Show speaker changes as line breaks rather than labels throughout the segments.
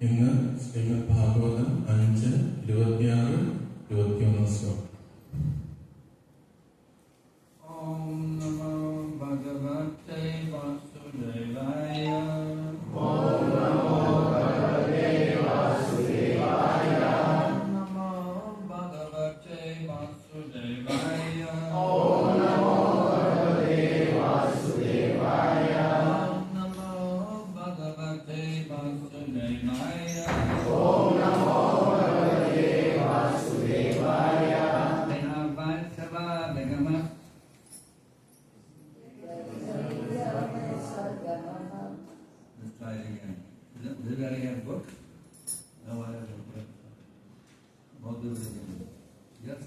ഇന്ന് ശ്രീമദ് ഭാഗവതം 5:26-21 ശ്ലോകം.
ഓം നമോ ഭഗവതേ വാസുദേവായ.
ഓം നമോ ഭഗവതേ വാസുദേവായ.
നമോ ഭഗവതേ വാസുദേവായ.
ഓം നമോ ഭഗവതേ വാസുദേവായ.
നമോ ഭഗവതേ വാസുദേവായ.
ഓം നമോ ഭഗവതേ വാസുദേവായ.
Let's try it again. Is that again a book? No, I don't know. We'll do it again. Yes,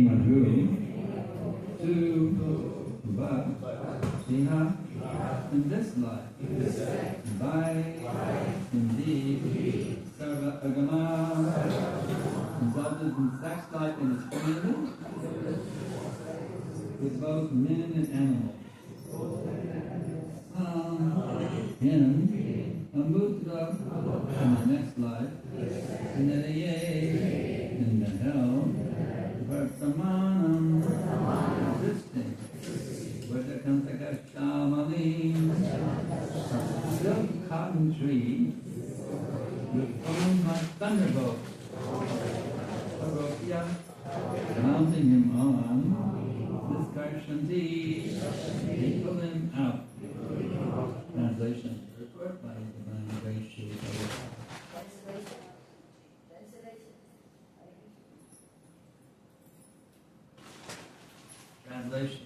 Madhu, to but Iha, in this life, by indeed, Sarva Agama, resulted in sex life in its community with both men and animals. In Amudra, in the next life, in the Yay, in the hell, Vartamanam, existing, Vajakantaka Shamali, a silk cotton tree, with thorns like thunderbolt, Parokya, mounting him on, this Karshanti, they pull him out. Translation. Report by Divine Grace Shri. Translation.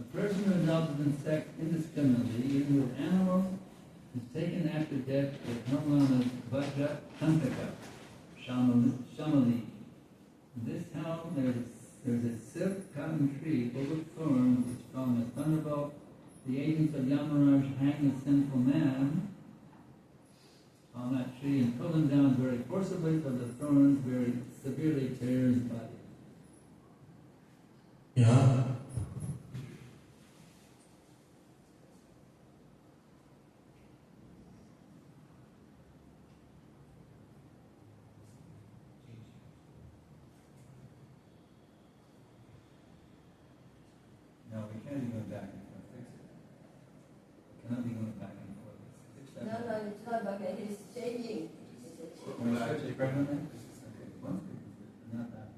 A person who indulges in sex indiscriminately, even with animals, is taken after death with hormone of Vajra Kantaka, Shamali. In this hell, there's a silk cotton tree full of thorns which from a thunderbolt. The agents of Yamaraj hang the sinful man on that tree and pull him down very forcibly, so the thorns very severely tear his body.
Yeah.
No, we can't even go back and forth. Fix it. We cannot be going back and forth. Fix that.
No, it's not back. It's changing.
Can we switch it permanently? Okay, one, not that.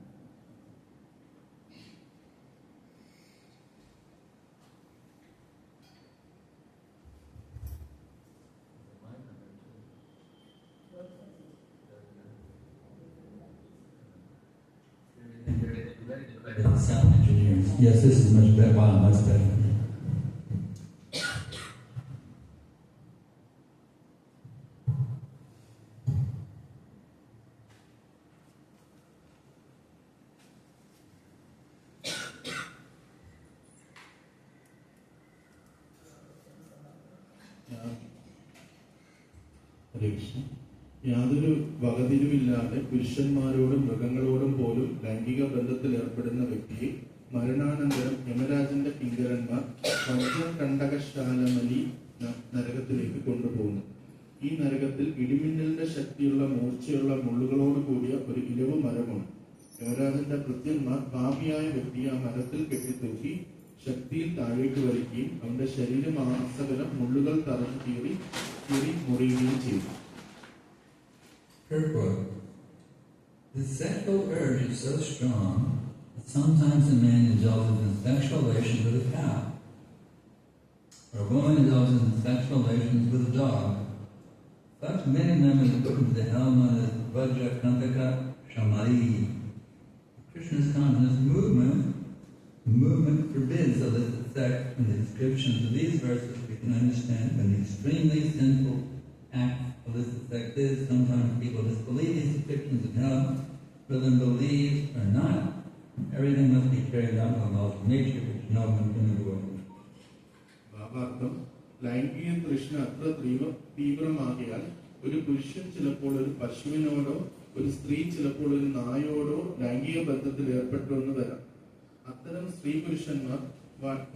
Sound engineers. Yes, this is much better. Wow, much better.
യാതൊരു വകതിരിവില്ലാതെ പുരുഷന്മാരോടും മൃഗങ്ങളോടും പോലും ലൈംഗിക ബന്ധത്തിൽ ഏർപ്പെടുന്ന വ്യക്തിയെ മരണാനന്തരം യമരാജന്റെ കിങ്കരന്മാർ വജ്രകണ്ടകശാലമലി നരകത്തിലേക്ക് കൊണ്ടുപോകുന്നു. ഈ നരകത്തിൽ ഇടിമിന്നലിന്റെ ശക്തിയുള്ള മൂർച്ചയുള്ള മുള്ളുകളോട് കൂടിയ ഒരു ഇലവ് മരമാണ്. യമരാജന്റെ ഭൃത്യന്മാർ പാപിയായ വ്യക്തിയെ ആ മരത്തിൽ കെട്ടിത്തൂക്കി ശക്തിയിൽ താഴേക്ക് വലിക്കുകയും അവന്റെ ശരീരമാസകലം മുള്ളുകൾ തറഞ്ഞു കീറി മുറിയുകയും ചെയ്തു.
Purport. The sexual urge is so strong that sometimes a man indulges in sexual relations with a cow, or a woman indulges in sexual relations with a dog. Thus many men are put into the hell known as Vajra Kantaka Shamali. Krishna's consciousness movement forbids illicit sex. In the descriptions of these verses, we can understand when the extremely sinful act illicit sex is. Sometimes people disbelieve these depictions of hell, whether they believe or not. Everything must be carried out by laws of nature, which no one can avoid.
ഭാവാർത്ഥം, ലൈംഗിക തൃഷ്ണ അത്ര തീവ്രമാകിയാൽ ഒരു പുരുഷൻ ചിലപ്പോൾ ഒരു പശുവിനോടോ ഒരു സ്ത്രീ ചിലപ്പോൾ ഒരു നായോടോ ലൈംഗിക ബന്ധത്തിൽ ഏർപ്പെട്ടു എന്ന് വരാം. അത്തരം സ്ത്രീ പുരുഷന്മാർ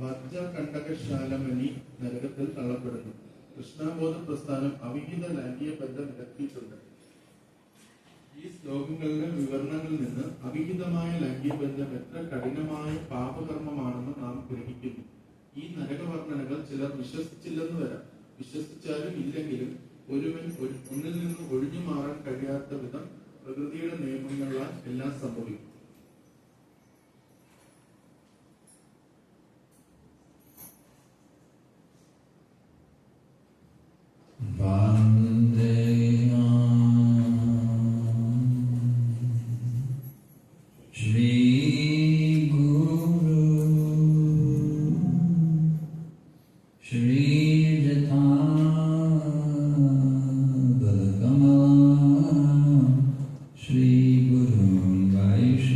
വജ്രകണ്ടകശാലമലി നരകത്തിൽ തള്ളപ്പെടുന്നു. കൃഷ്ണബോധ പ്രസ്ഥാനം അവിഹിത ലൈംഗിക ബന്ധം വിലക്കിയിട്ടുണ്ട്. ഈ ശ്ലോകങ്ങളിലെ വിവരണങ്ങളിൽ നിന്ന് അവിഹിതമായ ലൈംഗിക ബന്ധം എത്ര കഠിനമായ പാപകർമ്മമാണെന്ന് നാം ഗ്രഹിക്കുന്നു. ഈ നരകവർണ്ണനകൾ ചിലർ വിശ്വസിച്ചില്ലെന്ന് വരാം. വിശ്വസിച്ചാലും ഇല്ലെങ്കിലും ഒരുവൻ ഒന്നിൽ നിന്ന് ഒഴിഞ്ഞു മാറാൻ കഴിയാത്ത വിധം പ്രകൃതിയുടെ നിയമങ്ങളാൽ എല്ലാം സംഭവിക്കും.
Shri Guru Vaishnava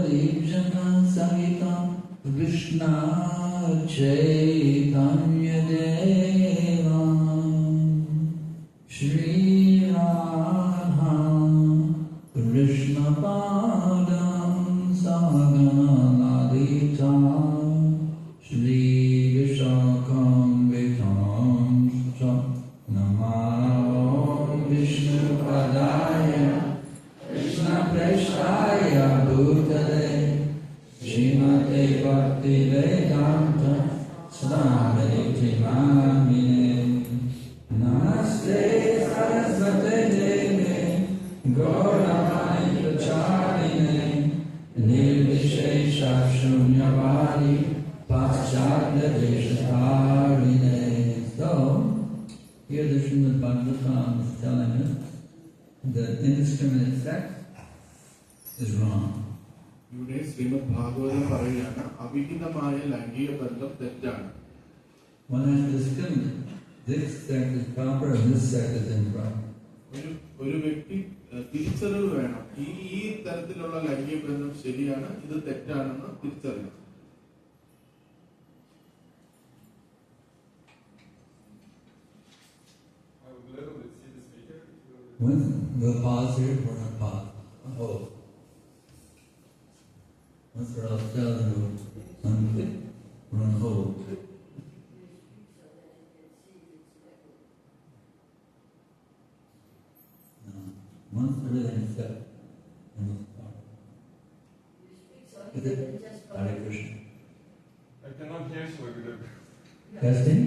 Jana Sahitam Krishna Chaitanya Deva Shri Radha Krishna Padam Sagana Lalita Shri Vishakam Vitam Namo Vishnu Padaya Krishna Prestaya Bhutale Srimate Bhakti Vedanta Swamiti Mamine Namaste Sarasvate Deve Gauravani Pracharine Nirvishesha Shunyavadi Paschadya Deshatarine. So, here the Srimad Bhagavatam is telling us that indiscriminate sex is wrong.
ഇവിടെ ശ്രീമദ് ഭാഗവതം പറയുകയാണ് അവിഹിതമായ ലൈംഗിക ബന്ധം തെറ്റാണ്.
One has to discriminate. This sex is proper and this sex is improper.
ഒരു വ്യക്തി തിരിച്ചറിവ് വേണം. ഈ തരത്തിലുള്ള ലൈംഗിക ബന്ധം ശരിയാണ്, ഇത് തെറ്റാണെന്ന് തിരിച്ചറിയണം.
We'll pause here. We're going to pause. Hold. Once we're all still, then we're on hold. Once everything's set, then we'll start. Is it? Hare Krishna.
I cannot hear so good.
Testing?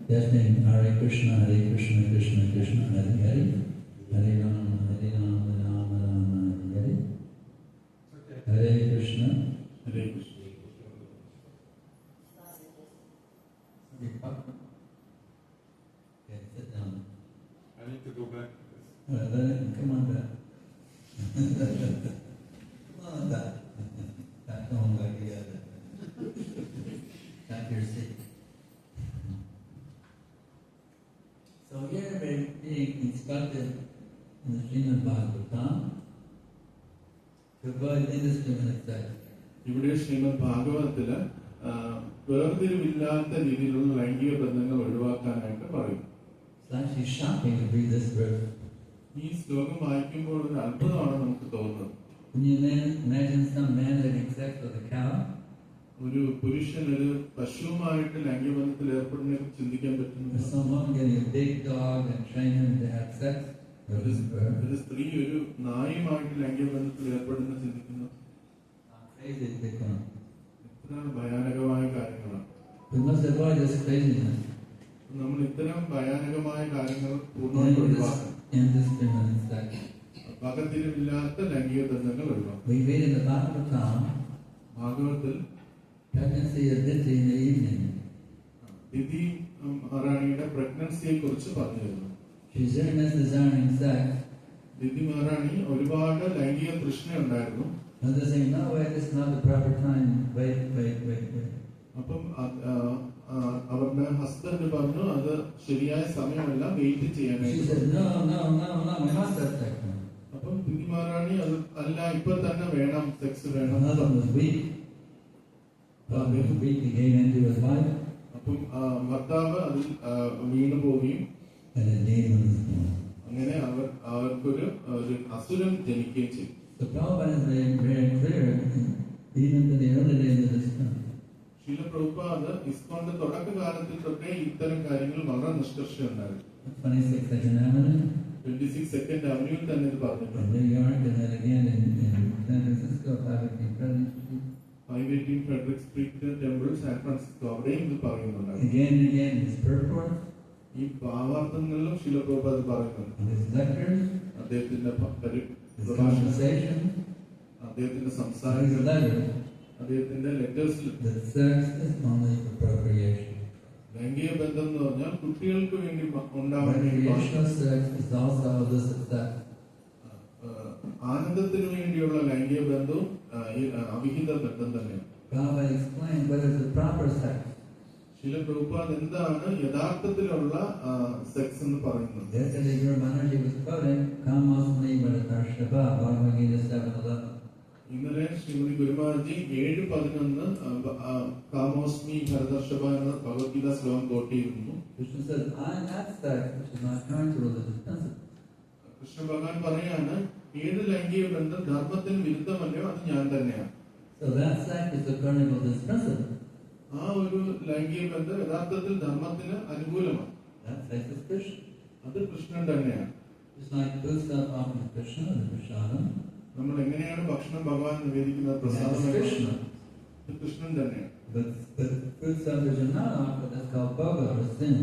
Testing. Hare Krishna, Hare Krishna, Krishna Krishna, Hare Hare. Hare Rama, Hare Rama, Rama Rama, Hare
Okay.
Hare Krishna.
Hare Krishna.
Okay, sit down.
I need to go back to this.
Come on back. Come on back. Back home back together. Back to your seat. So here we're being instructed in the Srimad Bhagavatam to avoid indiscriminate sex.
ഇവിടെ ശ്രീമദ് ഭാഗവതത്തില് വേർതിരിവില്ലാത്ത രീതിയിലുള്ള ലൈംഗിക ബന്ധങ്ങൾ ഒഴിവാക്കാനായിട്ട് പറയും.
It's actually shocking to read this verse.
ഈ ശ്ലോകം വായിക്കുമ്പോൾ ഒരു അത്ഭുതമാണ് നമുക്ക് തോന്നുന്നത്.
Can you imagine some man having sex with a cow?
ഒരു പുരുഷൻ ഒരു പശുവുമായിട്ട് ലൈംഗിക ബന്ധത്തിൽ ഏർപ്പെടുന്നതിനെ കുറിച്ച് ചിന്തിക്കാൻ
Or
പറ്റുന്നു.
someone getting a big dog and train him to have sex with his bird?
ഒരു സ്ത്രീ ഒരു നായുമായിട്ട് ലൈംഗിക ബന്ധത്തിൽ ഏർപ്പെടുന്ന ചിന്തിക്കുന്നു.
How crazy is it going?
ഇത്ര ഭയാനകമായ കാര്യങ്ങളാണ്.
We must avoid this craziness.
നമ്മൾ ഇത്തരം ഭയാനകമായ കാര്യങ്ങൾ പൂർണ്ണമായിട്ട് ഒഴിവാക്കണം.
Indiscriminate sex.
പകതിരിവില്ലാത്ത ലൈംഗിക ബന്ധങ്ങൾ ഒഴിവാക്കണം.
We read in the Bhagavatam,
ഭാഗവത്തിൽ
pregnancy of Diti in the evening.
Diti മഹാറാണിയുടെ പ്രഗ്നൻസിയെ കുറിച്ച് പറഞ്ഞിരുന്നു.
She's very much desiring sex.
Diti മഹാറാണി ഒരുപാട് ലൈംഗിക തൃഷ്ണ ഉണ്ടായിരുന്നു.
And they're saying, no, wait, this is not the proper time. Wait.
അപ്പം അവരുടെ ഹസ്ബൻഡ് പറഞ്ഞു അത് ശരിയായ സമയമല്ല, വെയിറ്റ്
She
ചെയ്യാനായിട്ട്.
said, no, we must have sex now.
അപ്പം ദിതി മഹാറാണി അത് അല്ല, ഇപ്പൊ തന്നെ വേണം, സെക്സ്
Her
വേണം.
husband was weak. Husband was weak, he gave in to his wife,
അപ്പം ഭർത്താവ് അതിൽ വീണു പോവുകയും
and a demon was born.
അങ്ങനെ അവർക്കൊരു അസുരൻ ജനിക്കുകയും ചെയ്തു.
The Prabhupada is very clear, even to the early days of this country.
ശീല പ്രഭുപാദ് ഇസ്കോന്റെ തുടക്കകാലത്തിൽ തൊട്ടേ ഇത്തരം കാര്യങ്ങൾ വളരെ നിഷ്കർഷയുണ്ടായിരുന്നു.
26 Second Avenue,
26 സെക്കൻഡ് അവന്യൂവിൽ തന്നെ ഇത്
in
പറഞ്ഞിട്ടുണ്ട്.
New York, and then again in San Francisco, 518 President Street.
518 Federico street temple, San Francisco, അവിടെയും ഇത് പറയുന്നുണ്ടായിരുന്നു.
Again and again in his purport,
ഈ ഭാവാർത്ഥങ്ങളിലും ശീല പ്രഭുപാദ് പറയുന്നുണ്ട്.
in his lectures,
അദ്ദേഹത്തിന്റെ
his
പ്രഭാഷണം,
conversation,
അദ്ദേഹത്തിന്റെ
his
സംസാരങ്ങൾ,
letters,
അദ്ദേഹത്തിന്റെ ലെറ്റേഴ്സിൽ
that sex is only for procreation.
ലൈംഗിക ബന്ധം എന്ന് പറഞ്ഞാൽ കുട്ടികൾക്ക് വേണ്ടി ഉണ്ടാവാൻ വേണ്ടി
Recreational sex is also illicit sex.
ആനന്ദത്തിന് വേണ്ടിയുള്ള ലൈംഗിക ബന്ധവും ഈ അവിഹിത ബന്ധം തന്നെയാണ്.
Prabhupada explained what is the proper sex.
ശീല പ്രഭുപാദ് എന്താണ് യഥാർത്ഥത്തിലുള്ള സെക്സ് എന്ന് പറയുന്നത്.
Yesterday, Guru Banerjee was quoting Kamosmi Bharatashava, Bhagavad Gita 7:11.
ഇന്നലെ ശ്രീമതി ഗുരുമാജി 7:11 കാമോസ്മി ഭരതർഷഭ എന്ന ഭഗവത്ഗീത ശ്ലോകം കോട്ട് ചെയ്യുന്നു.
Krishna says, I am that sect which is not current to religious principles.
Krishna ഭഗവാൻ പറയാണ്, ഏത് ലൈംഗിക ബന്ധം ധർമ്മത്തിന് വിരുദ്ധമല്ലയോ അത് ഞാൻ തന്നെയാണ്.
So that sect is according to this principle.
ആ ഒരു ലൈംഗിക ബന്ധം യഥാർത്ഥത്തിൽ ധർമ്മത്തിന് അനുകൂലമാണ്.
That sect is Krishna.
അത് കൃഷ്ണൻ തന്നെയാണ്.
Just like food stuff offered to Krishna and Prasadam.
നമ്മൾ എങ്ങനെയാണ് ഭക്ഷണം ഭഗവാൻ നിവേദിക്കുന്നത്? പ്രസാദം
Krishna.
കൃഷ്ണൻ തന്നെയാണ്.
But food stuff which are not offered, that's called bhoga or sin.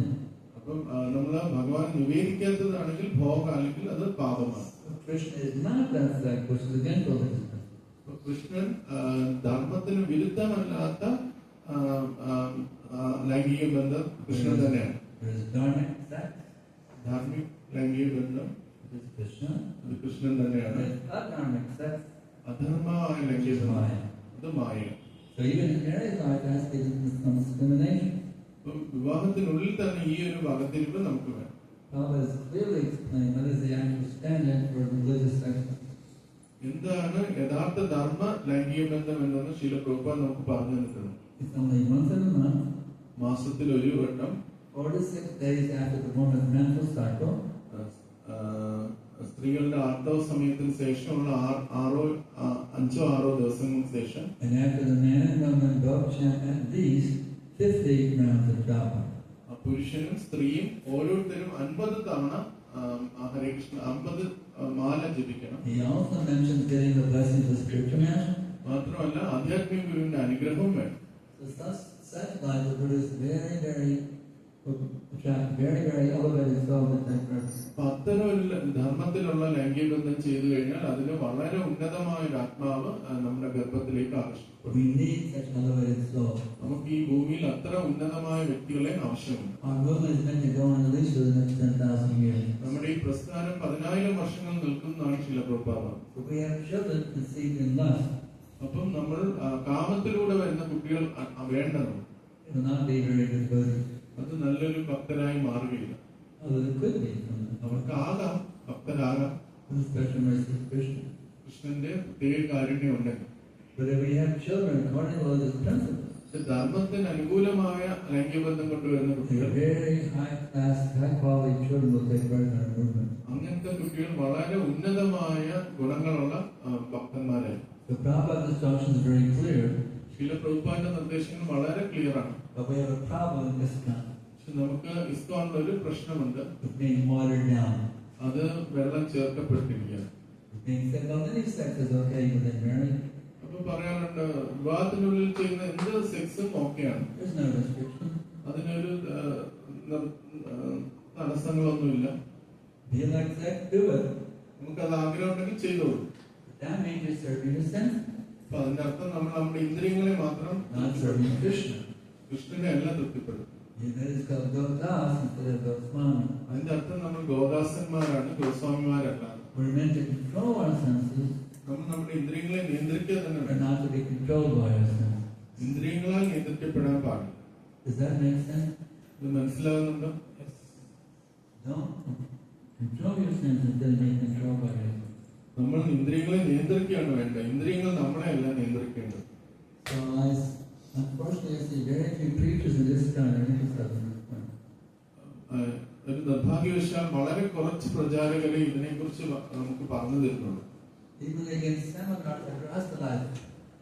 അപ്പം നമ്മൾ ഭഗവാൻ നിവേദിക്കാത്തതാണെങ്കിൽ ഭോഗ അല്ലെങ്കിൽ അത് പാപമാണ്.
Krishna is not that sect which is against religious principles.
Krishnan ധർമ്മത്തിന് വിരുദ്ധമല്ലാത്ത ലൈംഗിക ബന്ധം കൃഷ്ണൻ തന്നെയാണ്.
There is dharmic sex,
ധാർമ്മിക ലൈംഗിക ബന്ധം
which is Krishna.
അത് കൃഷ്ണൻ തന്നെയാണ്.
There is adharmic sex,
അധർമ്മമായ ലൈംഗിക ബന്ധം അത് മായ.
so even in married life, there has to be some discrimination.
അപ്പം വിവാഹത്തിനുള്ളിൽ തന്നെ ഈ ഒരു വകതിരിവ് നമുക്ക് വേണം.
Prabhupada has clearly explained what is the actual standard for religious sex.
എന്താണ് യഥാർത്ഥ ധർമ്മ ലൈംഗിക ബന്ധം എന്നത് ശീല പ്രഭുപാദ് നമുക്ക് പറഞ്ഞു തന്നിട്ടുണ്ട്.
It's only once in a month,
മാസത്തിൽ ഒരു വട്ടം
4 to 6 days after the woman's menstrual cycle,
സ്ത്രീകളുടെ ആർത്തവ സമയത്തിന് ശേഷമുള്ള 5-6 ദിവസങ്ങൾക്ക് ശേഷം,
and after the man and woman both chant at least 50 rounds of japa.
പുരുഷനും സ്ത്രീയും ഓരോരുത്തരും 50 തവണ ഹരേ കൃഷ്ണ 50 മാല ജപിക്കണം.
He also mentions getting the blessings of spiritual master.
മാത്രമല്ല ആധ്യാത്മിക ഗുരുവിന്റെ അനുഗ്രഹവും വേണം.
So such life will produce very elevated souls in that purpose.
അത്തരം ഒരു ധർമ്മത്തിലുള്ള ലൈംഗിക ബന്ധം ചെയ്തു കഴിഞ്ഞാൽ അതിന് വളരെ ഉന്നതമായ ഒരു ആത്മാവ് നമ്മുടെ ഗർഭത്തിലേക്ക് ആകർഷിക്കും.
We need such elevated souls.
നമുക്ക് ഈ ഭൂമിയിൽ അത്ര ഉന്നതമായ വ്യക്തികളെ ആവശ്യമുണ്ട്.
Our movement is meant to go on at least for the next 10,000 years.
നമ്മുടെ ഈ പ്രസ്ഥാനം 10,000 വർഷങ്ങൾ നിൽക്കുന്നതാണ് ശീല Prabhupada.
But we have children conceived in lust.
അപ്പം നമ്മൾ കാമത്തിലൂടെ വരുന്ന കുട്ടികൾ വേണ്ടതും
It will not be very good devotees.
അത് നല്ലൊരു ഭക്തരായി മാറുകയില്ല.
Although it could be from
അവർക്ക് ആകാം, ഭക്തരാകാം,
the special mercy of Krishna.
കൃഷ്ണന്റെ പ്രത്യേക കാരുണ്യം ഉണ്ടെങ്കിൽ.
But if we have children according to those principles,
പക്ഷെ ധർമ്മത്തിന് അനുകൂലമായ ലൈംഗിക ബന്ധം കൊണ്ടുവരുന്ന
the
കുട്ടികൾ,
very high class, high quality children will take part in our movement.
അങ്ങനത്തെ കുട്ടികൾ വളരെ ഉന്നതമായ ഗുണങ്ങളുള്ള ഭക്തന്മാരായി.
So Prabhupada's instruction is very clear,
ശീല പ്രഭുപാദിന്റെ നിർദ്ദേശങ്ങൾ വളരെ ക്ലിയർ ആണ്.
but we have a problem in ISKCON.
പക്ഷെ നമുക്ക് ഇസ്കോണിൽ ഒരു പ്രശ്നമുണ്ട്.
It's being watered down.
അത് വെള്ളം ചേർക്കപ്പെട്ടിരിക്കുകയാണ്.
It's being said, well, any sex is okay within marriage.
അപ്പൊ പറയാറുണ്ട്, വിവാഹത്തിനുള്ളിൽ ചെയ്യുന്ന എന്ത് സെക്സും ഓക്കെയാണ്,
There's no restriction.
അതിനൊരു തടസ്സങ്ങളൊന്നുമില്ല.
If you like sex, do it.
നമുക്കത് ആഗ്രഹം ഉണ്ടെങ്കിൽ ചെയ്തോളൂ.
But that means you're serving your sense,
അപ്പൊ അതിന്റെ അർത്ഥം നമ്മൾ നമ്മുടെ ഇന്ദ്രിയങ്ങളെ മാത്രം
not serving Krishna.
കൃഷ്ണനെ എല്ലാം തൃപ്തിപ്പെടും.
That is called Godas instead of Goswami.
അതിന്റെ അർത്ഥം നമ്മൾ ഗോദാസന്മാരാണ്, ഗോസ്വാമിമാരല്ല.
We're meant to control our senses,
നമ്മൾ നമ്മുടെ ഇന്ദ്രിയങ്ങളെ നിയന്ത്രിക്കുക തന്നെ
but
വേണം.
not to be controlled by our senses.
ഇന്ദ്രിയങ്ങളാൽ നിയന്ത്രിക്കപ്പെടാൻ പാടില്ല.
Does that make sense?
ഇത് മനസ്സിലാകുന്നുണ്ടോ?
Don't control your senses until being controlled by your senses.
നമ്മൾ ഇന്ദ്രിയങ്ങളെ നിയന്ത്രിക്കുകയാണ് വേണ്ട, ഇന്ദ്രിയങ്ങൾ നമ്മളെ അല്ല നിയന്ത്രിക്കേണ്ടത്.
So unfortunately, I see very few preachers in this kind of interested in this point.
ഒരു നിർഭാഗ്യവശാൽ വളരെ കുറച്ച് പ്രചാരകരെ ഇതിനെക്കുറിച്ച് നമുക്ക് പറഞ്ഞു തരുന്നുള്ളൂ.
Even against seminars at Rasta life,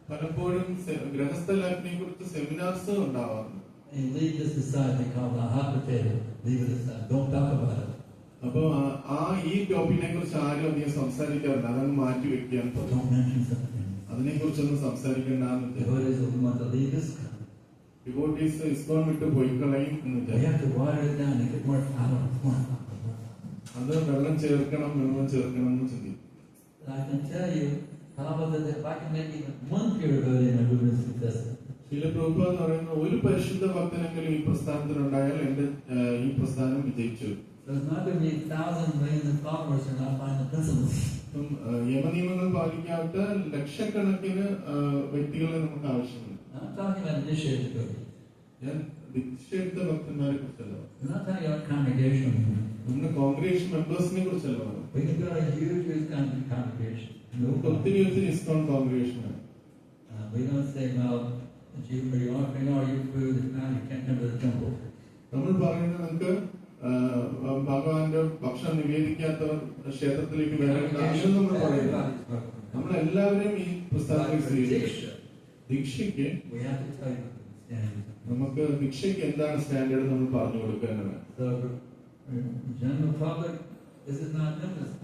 പലപ്പോഴും ഗൃഹസ്ഥ ലൈഫിനെ കുറിച്ച് സെമിനാർസ് ഉണ്ടാവാറുണ്ട്.
they leave this aside. They call it a hot potato. Leave it aside. Don't talk about it.
അപ്പൊ ഈ ടോപ്പിക്കിനെ കുറിച്ച് ആരും അധികം സംസാരിക്കാറില്ല, അതങ്ങ് മാറ്റി വെക്കാൻ.
Don't mention something.
അതിനെ കുറിച്ചൊന്നും സംസാരിക്കണ്ടെന്ന്
Devotees will want to leave this.
Devotees ISKCON വിട്ട് പോയി കളയും എന്ന്
We
വിചാരിക്കും.
have to water it down to get more followers.
അത് വെള്ളം ചേർക്കണം എന്ന് ചിന്തിക്കും.
I can tell you, that if I can make even one pure devotee in my movement successful.
ശീല പ്രഭുപാദ് എന്ന് പറയുന്ന ഒരു പരിശുദ്ധ ഭക്തനെങ്കിലും ഈ പ്രസ്ഥാനത്തിനുണ്ടായാൽ എന്റെ ഈ പ്രസ്ഥാനം വിജയിച്ചു.
So it's not going to be 1,000 millions of followers who are not finding the principles.
യമനിയമങ്ങൾ പാലിക്കാത്ത ലക്ഷക്കണക്കിന് വ്യക്തികളെ നമുക്ക് ആവശ്യമുണ്ട്.
I'm talking about initiated devotees.
ഞാൻ ദീക്ഷയെടുത്ത ഭക്തന്മാരെ കുറിച്ചല്ല,
I'm not talking about congregational movement.
നമ്മുടെ കോൺഗ്രേഷൻ മെമ്പേഴ്സിനെ കുറിച്ചല്ല.
We can build a huge congregation.
നമുക്ക് ഒത്തിരി ISKCON കോൺഗ്രിഗേഷനാണ്.
We don't say, well, are you offering all your food? Now you can't come to the temple.
നമ്മൾ പറയുന്നത് നിങ്ങൾക്ക് ഭഗവാന്റെ ഭക്ഷണം നിവേദിക്കാത്തവർ ക്ഷേത്രത്തിലേക്ക് വരേണ്ട ആവശ്യം നമ്മൾ പറയുന്നത്. നമ്മളെല്ലാവരും ഈ പ്രസ്ഥാനത്തിൽ സ്വീകരിക്കും. ദീക്ഷയ്ക്ക്
We have to tell you the standards.
നമുക്ക് ദീക്ഷയ്ക്ക് എന്താണ് സ്റ്റാൻഡേർഡ് നമ്മൾ പറഞ്ഞു കൊടുക്കേണ്ടത്.
So, general public, this is not emphasized.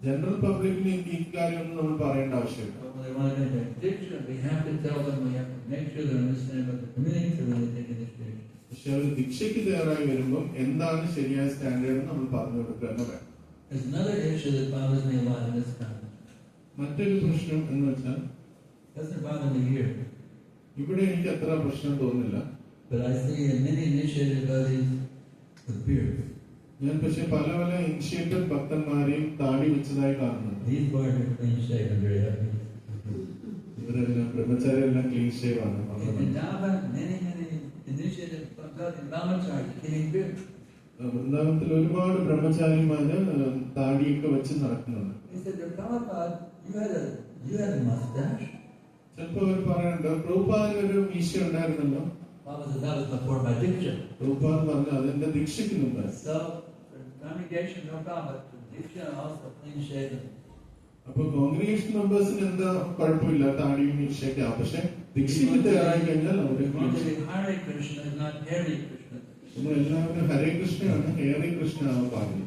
General പബ്ലിക്കിന് ഈ കാര്യമൊന്നും നമ്മൾ പറയേണ്ട ആവശ്യമില്ല.
But when they want to take addiction, we have to tell them, we have to make sure they understand what they're committing to when they take initiation.
പക്ഷെ അവർ ദീക്ഷയ്ക്ക് തയ്യാറായി വരുമ്പോൾ എന്താണ് ശരിയായ സ്റ്റാൻഡേർഡ് നമ്മൾ പറഞ്ഞു കൊടുക്കുക വേണം.
There's another issue that bothers me a lot in this context.
മറ്റൊരു പ്രശ്നം എന്ന് വെച്ചാൽ
Doesn't bother me here,
ഇവിടെ എനിക്ക് അത്ര പ്രശ്നം തോന്നുന്നില്ല.
but I see in many initiated buddies with beards.
ഞാൻ പക്ഷെ പല ഇനിഷ്യേറ്റഡ് ഭക്തന്മാരെയും താടി വെച്ചതായി കാണുന്നുണ്ട്.
These boys are clean shaven, very happy.
ഇവരെല്ലാം ബ്രഹ്മചാരിയെല്ലാം ക്ലീൻ ഷേവ് ആണ്.
In Java, many initiated brahmacharis killing beards.
വൃന്ദാവനത്തിൽ ഒരുപാട് ബ്രഹ്മചാരിമാര് താടിയൊക്കെ വെച്ച് നടക്കുന്നുണ്ട്.
He said, Prabhupada, you had a mustache.
ചിലപ്പോ അവർ പറയുന്നുണ്ട് പ്രഭുപാദിന് ഒരു മീശ ഉണ്ടായിരുന്നല്ലോ.
That was before my diksha.
Prabhupada പറഞ്ഞു അതെന്റെ ദീക്ഷയ്ക്ക് മുമ്പ്.
So, for congregation, no problem, but for diksha, also clean shaven.
അപ്പൊ കോൺഗ്രിഗേഷൻ മെമ്പേഴ്സിന് എന്താ കുഴപ്പമില്ല താടിയും മീശയൊക്കെ. പക്ഷെ ദീക്ഷയ്ക്ക് തയ്യാറായി കഴിഞ്ഞാൽ അവരെ
Hare Krishna is not Hare Krishna.
നമ്മൾ എല്ലാവരും ഹരേ കൃഷ്ണയാണ്, ഹരേ കൃഷ്ണ പാടുന്നത്.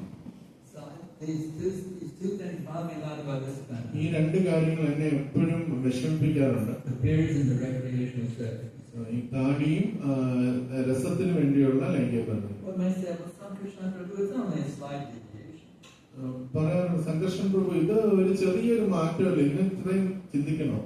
So, these two things bother me a lot about this kind.
ഈ രണ്ട് കാര്യങ്ങൾ എന്നെ എപ്പോഴും വിഷമിപ്പിക്കാറുണ്ട്.
The beards and the recreational sex.
ഈ താടിയും രസത്തിന് വേണ്ടിയുള്ള ലൈംഗികബന്ധം.
One may say, well, some Krishna Prabhu, it's only a slight deviation.
പറയാറുണ്ട് സംഘർഷം പ്രഭു ഇത് ഒരു ചെറിയൊരു മാറ്റമല്ല, ഇതിനെ ഇത്രയും ചിന്തിക്കണോ?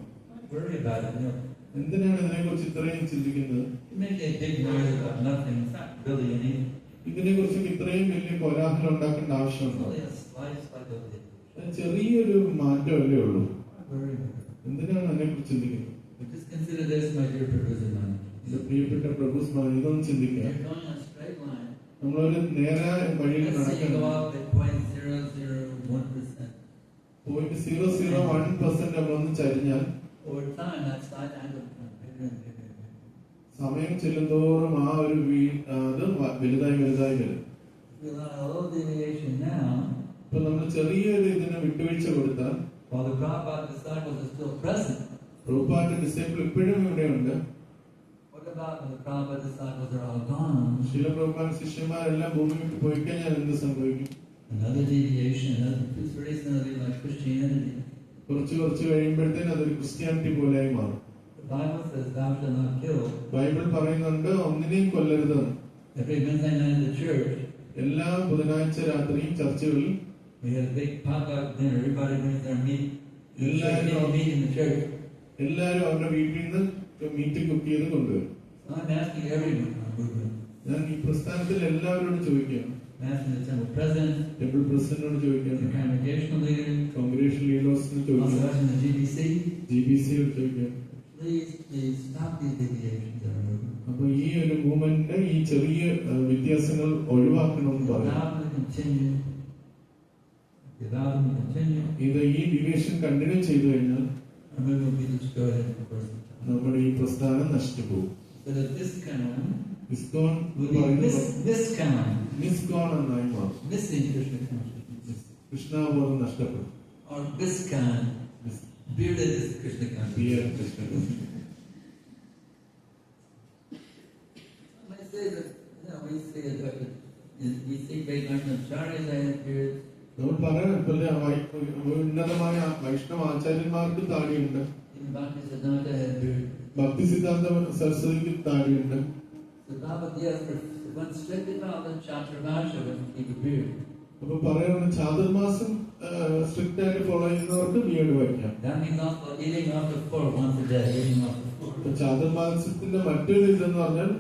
Worry about it, you know.
എന്തിനാണ് ഇതിനെ കുറിച്ച് ഇത്രയും ചിന്തിക്കുന്നത്?
You make a big noise about nothing, it's not really anything.
ഇതിനെ കുറിച്ച് ഇത്രയും വലിയ കോലാഹലം ഉണ്ടാക്കേണ്ട
It's
ആവശ്യമുണ്ടോ?
only a slight deviation.
ചെറിയൊരു മാറ്റമല്ലേ ഉള്ളൂ.
Worry about it.
എന്തിനാണ് അതിനെ കുറിച്ച് ചിന്തിക്കുന്നത്?
But just consider this, my dear Prabhupada.
ഇത് പ്രിയപ്പെട്ട പ്രഭു ഇതൊന്നും ചിന്തിക്കുക.
You're going on a straight line.
നമ്മളൊരു നേരായ വഴിയിൽ
Let's say you
നടക്കണം.
go up at 0.001%.
0.001% നമ്മളൊന്ന് ചരിഞ്ഞാൽ
Over time, that slight angle becomes bigger and bigger and bigger.
സമയം ചെല്ലുന്തോറും ആ ഒരു അത് വലുതായി വരും.
If we allow a little deviation now,
ഇപ്പൊ നമ്മൾ ചെറിയൊരു ഇതിന് വിട്ടുവീഴ്ച കൊടുത്താൽ
while the Prabhupada disciples are still present,
പ്രഭുപാദിന്റെ ഡിസൈപ്പിൾ ഇപ്പോഴും ഇവിടെയുണ്ട്.
what about when the Prabhupada disciples are all gone?
ശില പ്രഭുപാദ് ശിഷ്യന്മാരെല്ലാം ഭൂമി വിട്ട് പോയി കഴിഞ്ഞാൽ എന്ത് സംഭവിക്കും?
Another deviation, it's very similar like Christianity.
കുറച്ച് കഴിയുമ്പോഴത്തേന് അതൊരു ക്രിസ്ത്യാനിറ്റി പോലെയായി മാറും.
The Bible says, thou shalt not kill.
Bible പറയുന്നുണ്ട് ഒന്നിനെയും കൊല്ലരുത്.
Every Wednesday night in the church,
എല്ലാ ബുധനാഴ്ച രാത്രിയും ചർച്ചകളിൽ
we had a big potluck dinner. Everybody brings their meat. Meat in the church.
എല്ലാവരും അവരുടെ വീട്ടിൽ നിന്ന് മീറ്റ് കുക്ക് ചെയ്ത് കൊണ്ടുവരും.
So I'm asking everyone,
ഞാൻ ഈ പ്രസ്ഥാനത്തിൽ എല്ലാവരോടും ചോദിക്കുകയാണ്.
I'm asking the temple president,
temple പ്രസിഡന്റിനോട്
the
ചോദിക്കുകയാണ്,
congregational leaders,
കോൺഗ്രിഗേഷൻ ലീഡേഴ്സിന്
also
ചോദിക്കുകയാണ്,
asking the GBC,
GBCയോട് ചോദിക്കുകയാണ്.
please stop these deviations that are moving.
അപ്പൊ ഈ ഒരു മൂവ്മെന്റിന്റെ ഈ ചെറിയ വ്യത്യാസങ്ങൾ ഒഴിവാക്കണമെന്ന്
Allow
പറയാം.
them to continue. Allow them to continue.
ഇത് ഈ ഡിവിയേഷൻ കണ്ടിന്യൂ ചെയ്തു കഴിഞ്ഞാൽ
Or maybe we'll be destroyed in the course of time.
നമ്മുടെ ഈ പ്രസ്ഥാനം നശിച്ചു പോകും.
So that this kind
ISKCON
will be this kind,
മിസ്കോൺ എന്നായി മാറും.
missing Krishna consciousness.
കൃഷ്ണാബോധം നഷ്ടപ്പെടും.
Or this kind, bearded is Krishna consciousness.
Krishna
I say that, we say that we see great Vaishnavacharyas have beards.
നമ്മൾ പറയാം ഉന്നതമായ വൈഷ്ണവ ആചാര്യന്മാർക്ക് താടിയുണ്ട്.
Even Bhakti Siddhanta had beard.
ഭക്തി സിദ്ധാന്ത സരസ്വതിക്ക് താടിയുണ്ട്.
So Prabhupada for one strictly followed Chaturmasha would keep a beard.
അപ്പൊ പറയുന്നത് ചാതുർമാസം strict ആയിട്ട് follow ചെയ്യുന്നവർക്ക് beard വയ്ക്കാം.
That means also eating off the floor once a day, eating off the floor.
അപ്പൊ ചാതുർമാസത്തിന്റെ മറ്റൊരു ഇതെന്ന് പറഞ്ഞാൽ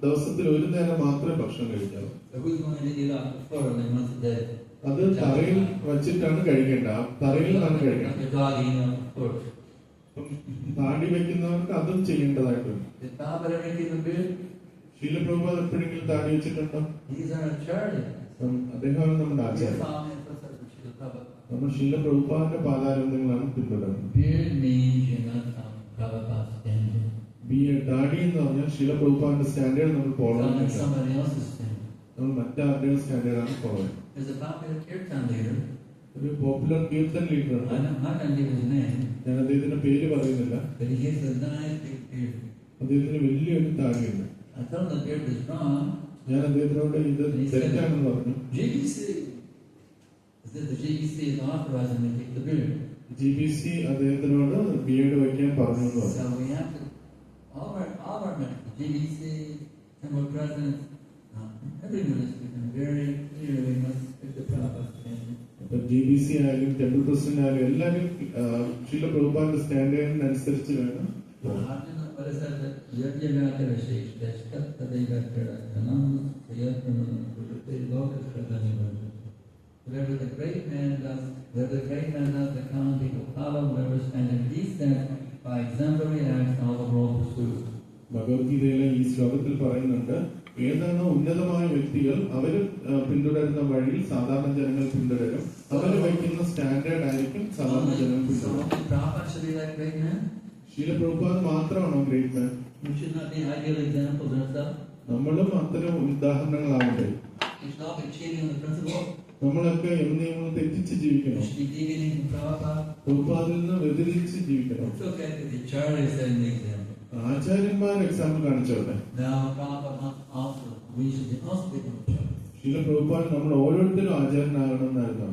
ദിവസത്തിൽ ഒരു നേരം മാത്രമേ ഭക്ഷണം കഴിക്കാവൂ.
So who's going to eat off the floor only once a day?
അത് തറയിൽ വച്ചിട്ടാണ് കഴിക്കേണ്ട. തറയിൽ നിന്നാണ് കഴിക്കേണ്ടത്.
Like a dog eating off the floor.
താടി വെക്കുന്നവർക്ക് അതും ചെയ്യേണ്ടതായിട്ടുണ്ട്.
Did Prabhupada ever keep a beard?
ശീല പ്രഭുപാദ് എപ്പോഴെങ്കിലും താടി വെച്ചിട്ടുണ്ടോ?
These are acharyas.
അദ്ദേഹമാണ് നമ്മുടെ
We are
ആചാര്യൻ.
following the footsteps of Srila Prabhupada.
നമ്മൾ ശീല പ്രഭുപാദിന്റെ പാതാരങ്ങളാണ് പിന്തുടരുന്നത്.
Beard means you're not from Prabhupada's standard.
Daddy എന്ന് പറഞ്ഞാൽ ശീല പ്രഭുപാദിന്റെ സ്റ്റാൻഡേർഡ് നമ്മൾ ഫോളോ
Following
ചെയ്യുന്നില്ല.
somebody else's standard.
നമ്മൾ മറ്റാരുടെയും സ്റ്റാൻഡേർഡാണ് ഫോളോ ചെയ്യുന്നത്.
There's a popular kirtan leader.
ഒരു പോപ്പുലർ കീർത്തൻ ലീഡർ ഉണ്ട്.
I'm not going to give his name,
ഞാൻ അദ്ദേഹത്തിന്റെ പേര് പറയുന്നില്ല.
but he gets a nice big beard.
അദ്ദേഹത്തിന് വലിയൊരു താടിയുണ്ട്.
I told him the beard was wrong.
ഞാൻ അദ്ദേഹത്തിനോട് ഇത് തെറ്റാണെന്ന് പറഞ്ഞു.
GBC. I said the GBC is authorizing me to take the beard.
GBC അദ്ദേഹത്തിനോട് ബിഎഡ് വയ്ക്കാൻ പറഞ്ഞു എന്ന് പറഞ്ഞു.
So we have to, all our members, the GBC, temple presidents, everyone is become very clear we must pick the Prabhupada standard.
അപ്പൊ GBC ആയാലും temple president ആയാലും എല്ലാവരും ശീല പ്രഭുപാദിന്റെ സ്റ്റാൻഡേർഡിനനുസരിച്ച് വേണം.
Whatever the great man does, the common people follow, whatever standard he set, by exemplary acts, all the world pursues.
ഭഗവത്ഗീതയിലെ ഈ ശ്ലോകത്തിൽ പറയുന്നുണ്ട്, ഏതാണ് ഉന്നതമായ വ്യക്തികൾ അവർ പിന്തുടരുന്ന വഴിയിൽ സാധാരണ ജനങ്ങൾ പിന്തുടരും. അവർ വയ്ക്കുന്ന സ്റ്റാൻഡേർഡ് ആയിരിക്കും സാധാരണ ജനങ്ങൾ പിന്തുടരും. ശീല പ്രഭുപാദ് മാത്രമാണോ great man?
We should not be ideal examples ourselves.
നമ്മളും അത്തരം ഉദാഹരണങ്ങളാവട്ടെ.
We should not be cheating on the principle.
നമ്മളൊക്കെ നിയമങ്ങൾ തെറ്റിച്ച്
We
ജീവിക്കണം.
should be deviating from Prabhupada.
പ്രഭുപാദിൽ നിന്ന് വ്യതിരിച്ച് ജീവിക്കണം.
It's okay if the Acharya is setting the example.
ആചാര്യന്മാർ example കാണിച്ചോട്ടെ.
Now Prabhupada must also, we should also become Acharya.
ശീല പ്രഭുപാദ് നമ്മൾ ഓരോരുത്തരും ആചാര്യനാകണം എന്നായിരുന്നു.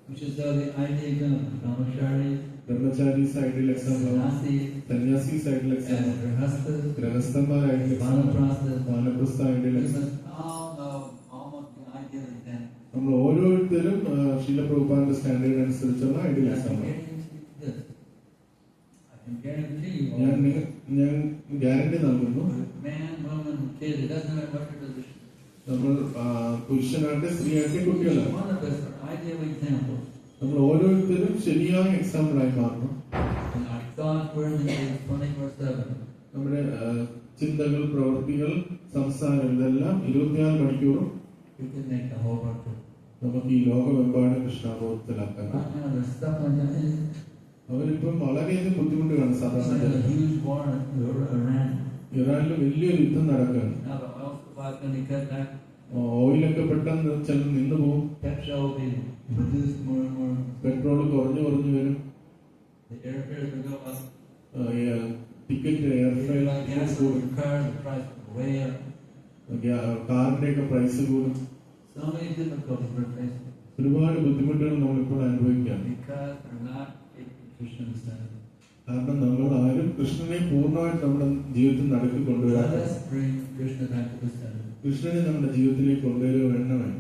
We should set the ideal example. Brahmachari,
brahmacharis ideal example,
Sannyasis,
sannyasis ideal example,
and Grihasthas,
ഗൃഹസ്ഥന്മാർ ideal example,
Vanaprasthas.
Vanaprastha ideal
We
example.
must all know almost the ideal example.
നമ്മൾ ഓരോരുത്തരും ശീല പ്രഭുപാദിന്റെ standard അനുസരിച്ചുള്ള ideal
I can
example.
guarantee this. I can guarantee you all.
ഞാൻ guarantee നൽകുന്നു,
Man, woman, kid, it doesn't matter what your position.
നമ്മൾ പുരുഷനാകട്ടെ സ്ത്രീയാകട്ടെ കുട്ടികളാണ്,
One of us are ideal examples.
നമ്മൾ ഓരോരുത്തരും ശരിയായ എക്സാമ്പിളായി മാറണം.
And our thoughts, words, and deeds 24/7.
നമ്മുടെ ചിന്തകൾ, പ്രവൃത്തികൾ, സംസാരം ഇതെല്ലാം 24 മണിക്കൂറും
We can make the whole world true.
നമുക്ക് ഈ ലോകമെമ്പാടും കൃഷ്ണബോധത്തിലാക്കാൻ.
Right now, there's stuff like that.
അവരിപ്പം വളരെയധികം ബുദ്ധിമുട്ട് കാണും സാധാരണ
There's a
ജനങ്ങൾ.
huge war in Iran.
ഇറാനിൽ വലിയൊരു യുദ്ധം നടക്കുകയാണ്.
Now the oil supply is going to be cut back.
ഓയിലൊക്കെ പെട്ടെന്ന് ചിലർ നിന്നു പോകും.
Petrol will be reduced more and more.
Petrol കുറഞ്ഞു വരും.
The airfares will go up.
Ticket,
If
airfare
you like gas for
കൂടും.
your car, the price will way up.
കാറിന്റെ ഒക്കെ പ്രൈസ് കൂടും.
So many difficulties we're facing
ഒരുപാട് ബുദ്ധിമുട്ടുകൾ നമ്മളിപ്പോൾ അനുഭവിക്കുകയാണ്.
because we're not taking Krishna's standard.
കാരണം നമ്മൾ ആരും കൃഷ്ണനെ പൂർണ്ണമായിട്ട് നമ്മുടെ ജീവിതത്തിൽ നടക്കി കൊണ്ടുവരാൻ.
Let us bring Krishna back to the center
കൃഷ്ണനെ നമ്മുടെ ജീവിതത്തിലേക്ക് കൊണ്ടുവരുക വേണമേ.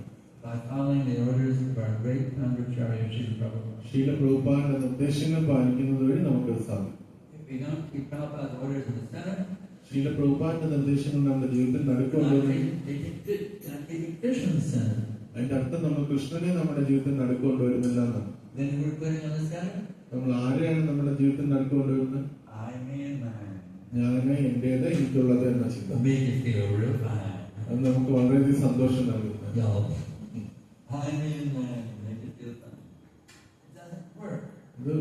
by following the orders of our great Pandacharya Srila Prabhupada.
ശീല പ്രഭുപാദിന്റെ നിർദ്ദേശങ്ങൾ പാലിക്കുന്നത് വഴി നമുക്കത് സാധിക്കും.
If we don't keep Prabhupada's orders in the center,
ശീല പ്രഭുപാദിന്റെ നിർദ്ദേശങ്ങൾ നമ്മുടെ ജീവിതത്തിൽ
we're not
നടക്കൊണ്ടുവരും.
taking Krishna in the center.
അതിന്റെ അർത്ഥം നമ്മൾ കൃഷ്ണനെ നമ്മുടെ ജീവിതത്തിൽ നടക്കൊണ്ടുവരുന്നില്ല എന്നാണ്.
Then we're putting on the center,
നമ്മൾ ആരെയാണ് നമ്മുടെ ജീവിതത്തിൽ നടക്കൊണ്ടുവരുന്നത്?
I, me, and mine.
ഞാനെ, എന്റേത്, എനിക്കുള്ളത് എന്ന ചിന്ത.
Make it feel real fine.
അത് നമുക്ക് വളരെയധികം സന്തോഷം നൽകുന്നത്.
Y'all. I, me, and mine. Make it feel fine. It doesn't work.
ഇത്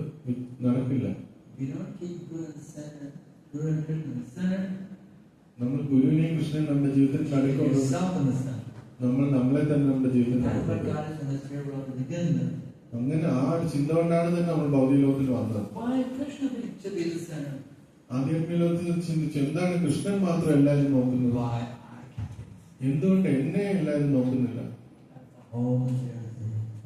നടക്കില്ല.
We don't keep Guru in the center, Guru and Krishna in the center,
നമ്മൾ ഗുരുവിനെയും കൃഷ്ണനെയും നമ്മുടെ ജീവിതത്തിൽ
keep
നടക്കൊണ്ടു
yourself in the center.
നമ്മൾ നമ്മളെ തന്നെ നമ്മുടെ ജീവിതത്തിൽ
That's what
നടക്കുന്നത്.
got us in this spirit world to begin with.
അങ്ങനെ ആ ഒരു ചിന്ത കൊണ്ടാണ് തന്നെ നമ്മൾ ഭൗതിക ലോകത്തിൽ വന്നത്.
Why Krishna should be the center?
ആധ്യാത്മിക ലോകത്തിൽ ചിന്തിച്ചു, എന്താണ് കൃഷ്ണൻ മാത്രം എല്ലാവരും നോക്കുന്നത്?
Why I can't?
എന്തുകൊണ്ട് എന്നെ എല്ലാവരും നോക്കുന്നില്ല?
That's the whole thing.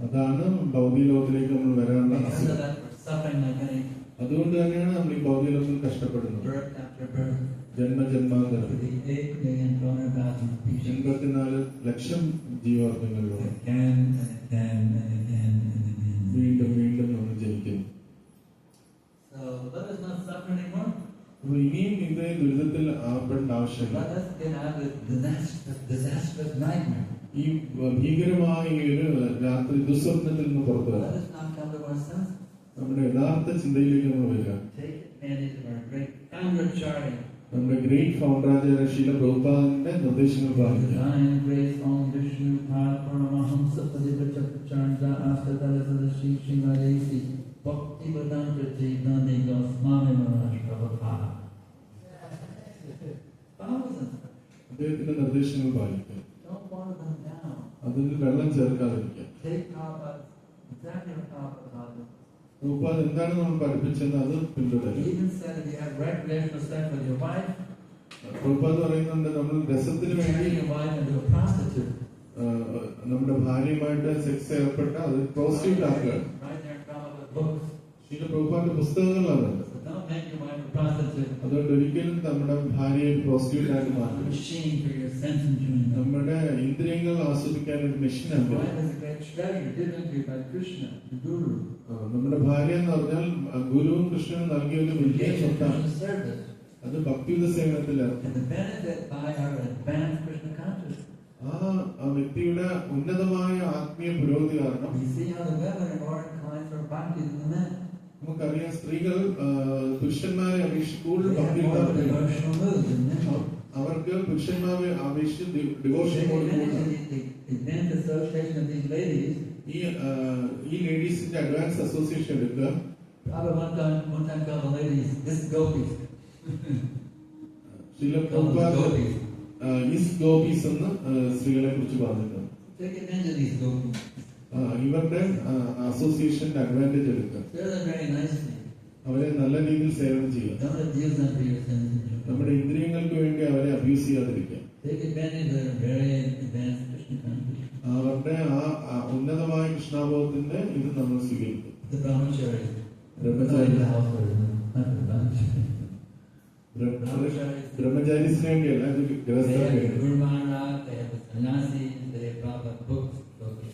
അതാണ് ഭൗതിക ലോകത്തിലേക്ക് നമ്മൾ വരാനുള്ള
Because of
അസുഖം.
that, we're suffering like any
അതുകൊണ്ട് തന്നെയാണ് നമ്മൾ ഈ ഭൗതിക ലോകത്തിൽ കഷ്ടപ്പെടുന്നത്.
birth after birth.
ജന്മജന്മാന്തരം
For the 8,400,000 species.
84 lakh ജീവവർഗങ്ങളിലൂടെ
Again and again and again and again.
വീണ്ടും വീണ്ടും നമ്മൾ ജനിക്കുന്നു.
So let us not suffer anymore.
അപ്പോൾ ഇനിയും ഇതേ ദുരിതത്തിൽ ആപ്പെടേണ്ട ആവശ്യമില്ല.
Let us get out of this disastrous nightmare.
ഈ ഭീകരമായ ഈ ഒരു രാത്രി ദുസ്വപ്നത്തിൽ നിന്ന് പുറത്തു
Let
വരാം.
us not come to our senses.
നമ്മുടെ യഥാർത്ഥ ചിന്തയിലേക്ക് നമ്മൾ വരിക.
Take advantage of our great Pandacharya.
നമ്മുടെ ഗ്രേറ്റ് ഫൗണ്ടറാചാര്യ ശീല പ്രഭുപാദിന്റെ നിർദ്ദേശങ്ങൾ പാലിക്കുക.
Divine grace on Vishnu Paramahamsa Padivachakacharya Astadala Sadashi Shimare
അദ്ദേഹത്തിന്റെ നിർദ്ദേശങ്ങൾ പാലിക്കുക.
Don't water them down.
അതിൽ വെള്ളം ചേർക്കാതിരിക്കുക.
Take Prabhupada, exactly what Prabhupada taught us.
Prabhupada എന്താണ് നമ്മൾ പഠിപ്പിച്ചത് അത്
He
പിന്തുടരുക.
even said if you have recreational sex with your wife,
Prabhupada പറയുന്നുണ്ട് നമ്മൾ രസത്തിന് വേണ്ടി
turn your wife into a prostitute.
നമ്മുടെ ഭാര്യയുമായിട്ട് സെക്സ് ഏർപ്പെട്ട അത് പ്രോസ്റ്റിറ്റ്യൂട്ട് ആക്കുക.
Right there in Prabhupada's books.
ശീല പ്രഭുപാദിന്റെ പുസ്തകങ്ങളാണ്.
So don't make your wife a prostitute.
അതുകൊണ്ട് ഒരിക്കലും നമ്മുടെ ഭാര്യയെ പ്രോസ്റ്റിറ്റ്യൂട്ട് ആയിട്ട്
A
മാറ്റണം.
machine for your sense enjoyment.
നമ്മുടെ ഇന്ദ്രിയങ്ങൾ ആസ്വദിക്കാൻ ഒരു മെഷീനാണ്.
Wife is a great treasure given to you by Krishna, the Guru.
നമ്മുടെ ഭാര്യ എന്ന് പറഞ്ഞാൽ ഗുരുവും കൃഷ്ണനും നൽകിയ ഒരു വലിയ
Engage in
സ്വത്താണ്.
Krishna service.
അത് ഭക്തിയുത സേവനത്തിലാണ്.
And the benefit by our advanced Krishna consciousness.
ആ വ്യക്തിയുടെ ഉന്നതമായ ആത്മീയ പുരോഗതി കാരണം
You see how the women are more inclined for bhakti than the men.
നമുക്കറിയാം സ്ത്രീകൾ പുരുഷന്മാരെ അപേക്ഷിച്ച് കൂടുതൽ
They have
ഭക്തി
more
ഉണ്ടാവുകയാണ്.
devotional moods than men.
അവർക്ക് പുരുഷന്മാരെ അപേക്ഷിച്ച് ഡിവോഷൻ കൂടുതലാണ്.
The advanced association of these ladies,
ഈ ലേഡീസിന്റെ അഡ്വാൻസ് അസോസിയേഷൻ എടുക്കുക.
Prabhupada one time called the ladies, this gopis.
ചില
Called them gopis.
Is Gopi's എന്ന് സ്ത്രീകളെ കുറിച്ച് പറഞ്ഞിട്ടുണ്ട്.
Take advantage of these gopis.
ഇവരുടെ അസോസിയേഷന്റെ അഡ്വാൻറ്റേജ് എടുക്കുക.
Serve them very nicely.
അവരെ നല്ല രീതിയിൽ സേവനം ചെയ്യുക.
Don't abuse them for your sense enjoyment.
നമ്മുടെ ഇന്ദ്രിയങ്ങൾക്ക് വേണ്ടി അവരെ അബ്യൂസ് ചെയ്യാതിരിക്കുക.
Take advantage of their very advanced Krishna consciousness.
അവരുടെ ആ ഉന്നതമായ കൃഷ്ണാബോധത്തിന്റെ ഇത് നമ്മൾ സ്വീകരിക്കും.
The brahmacharis.
Brahmachari
The household, not the brahmacharis.
ബ്രഹ്മചാരീസിന് വേണ്ടിയല്ല, ഇത്
They
ഗൃഹസ്ഥർക്ക്
have the
വേണ്ടി.
Guru Maharaj, they have the sannyasis, they have Prabhupada books. Okay.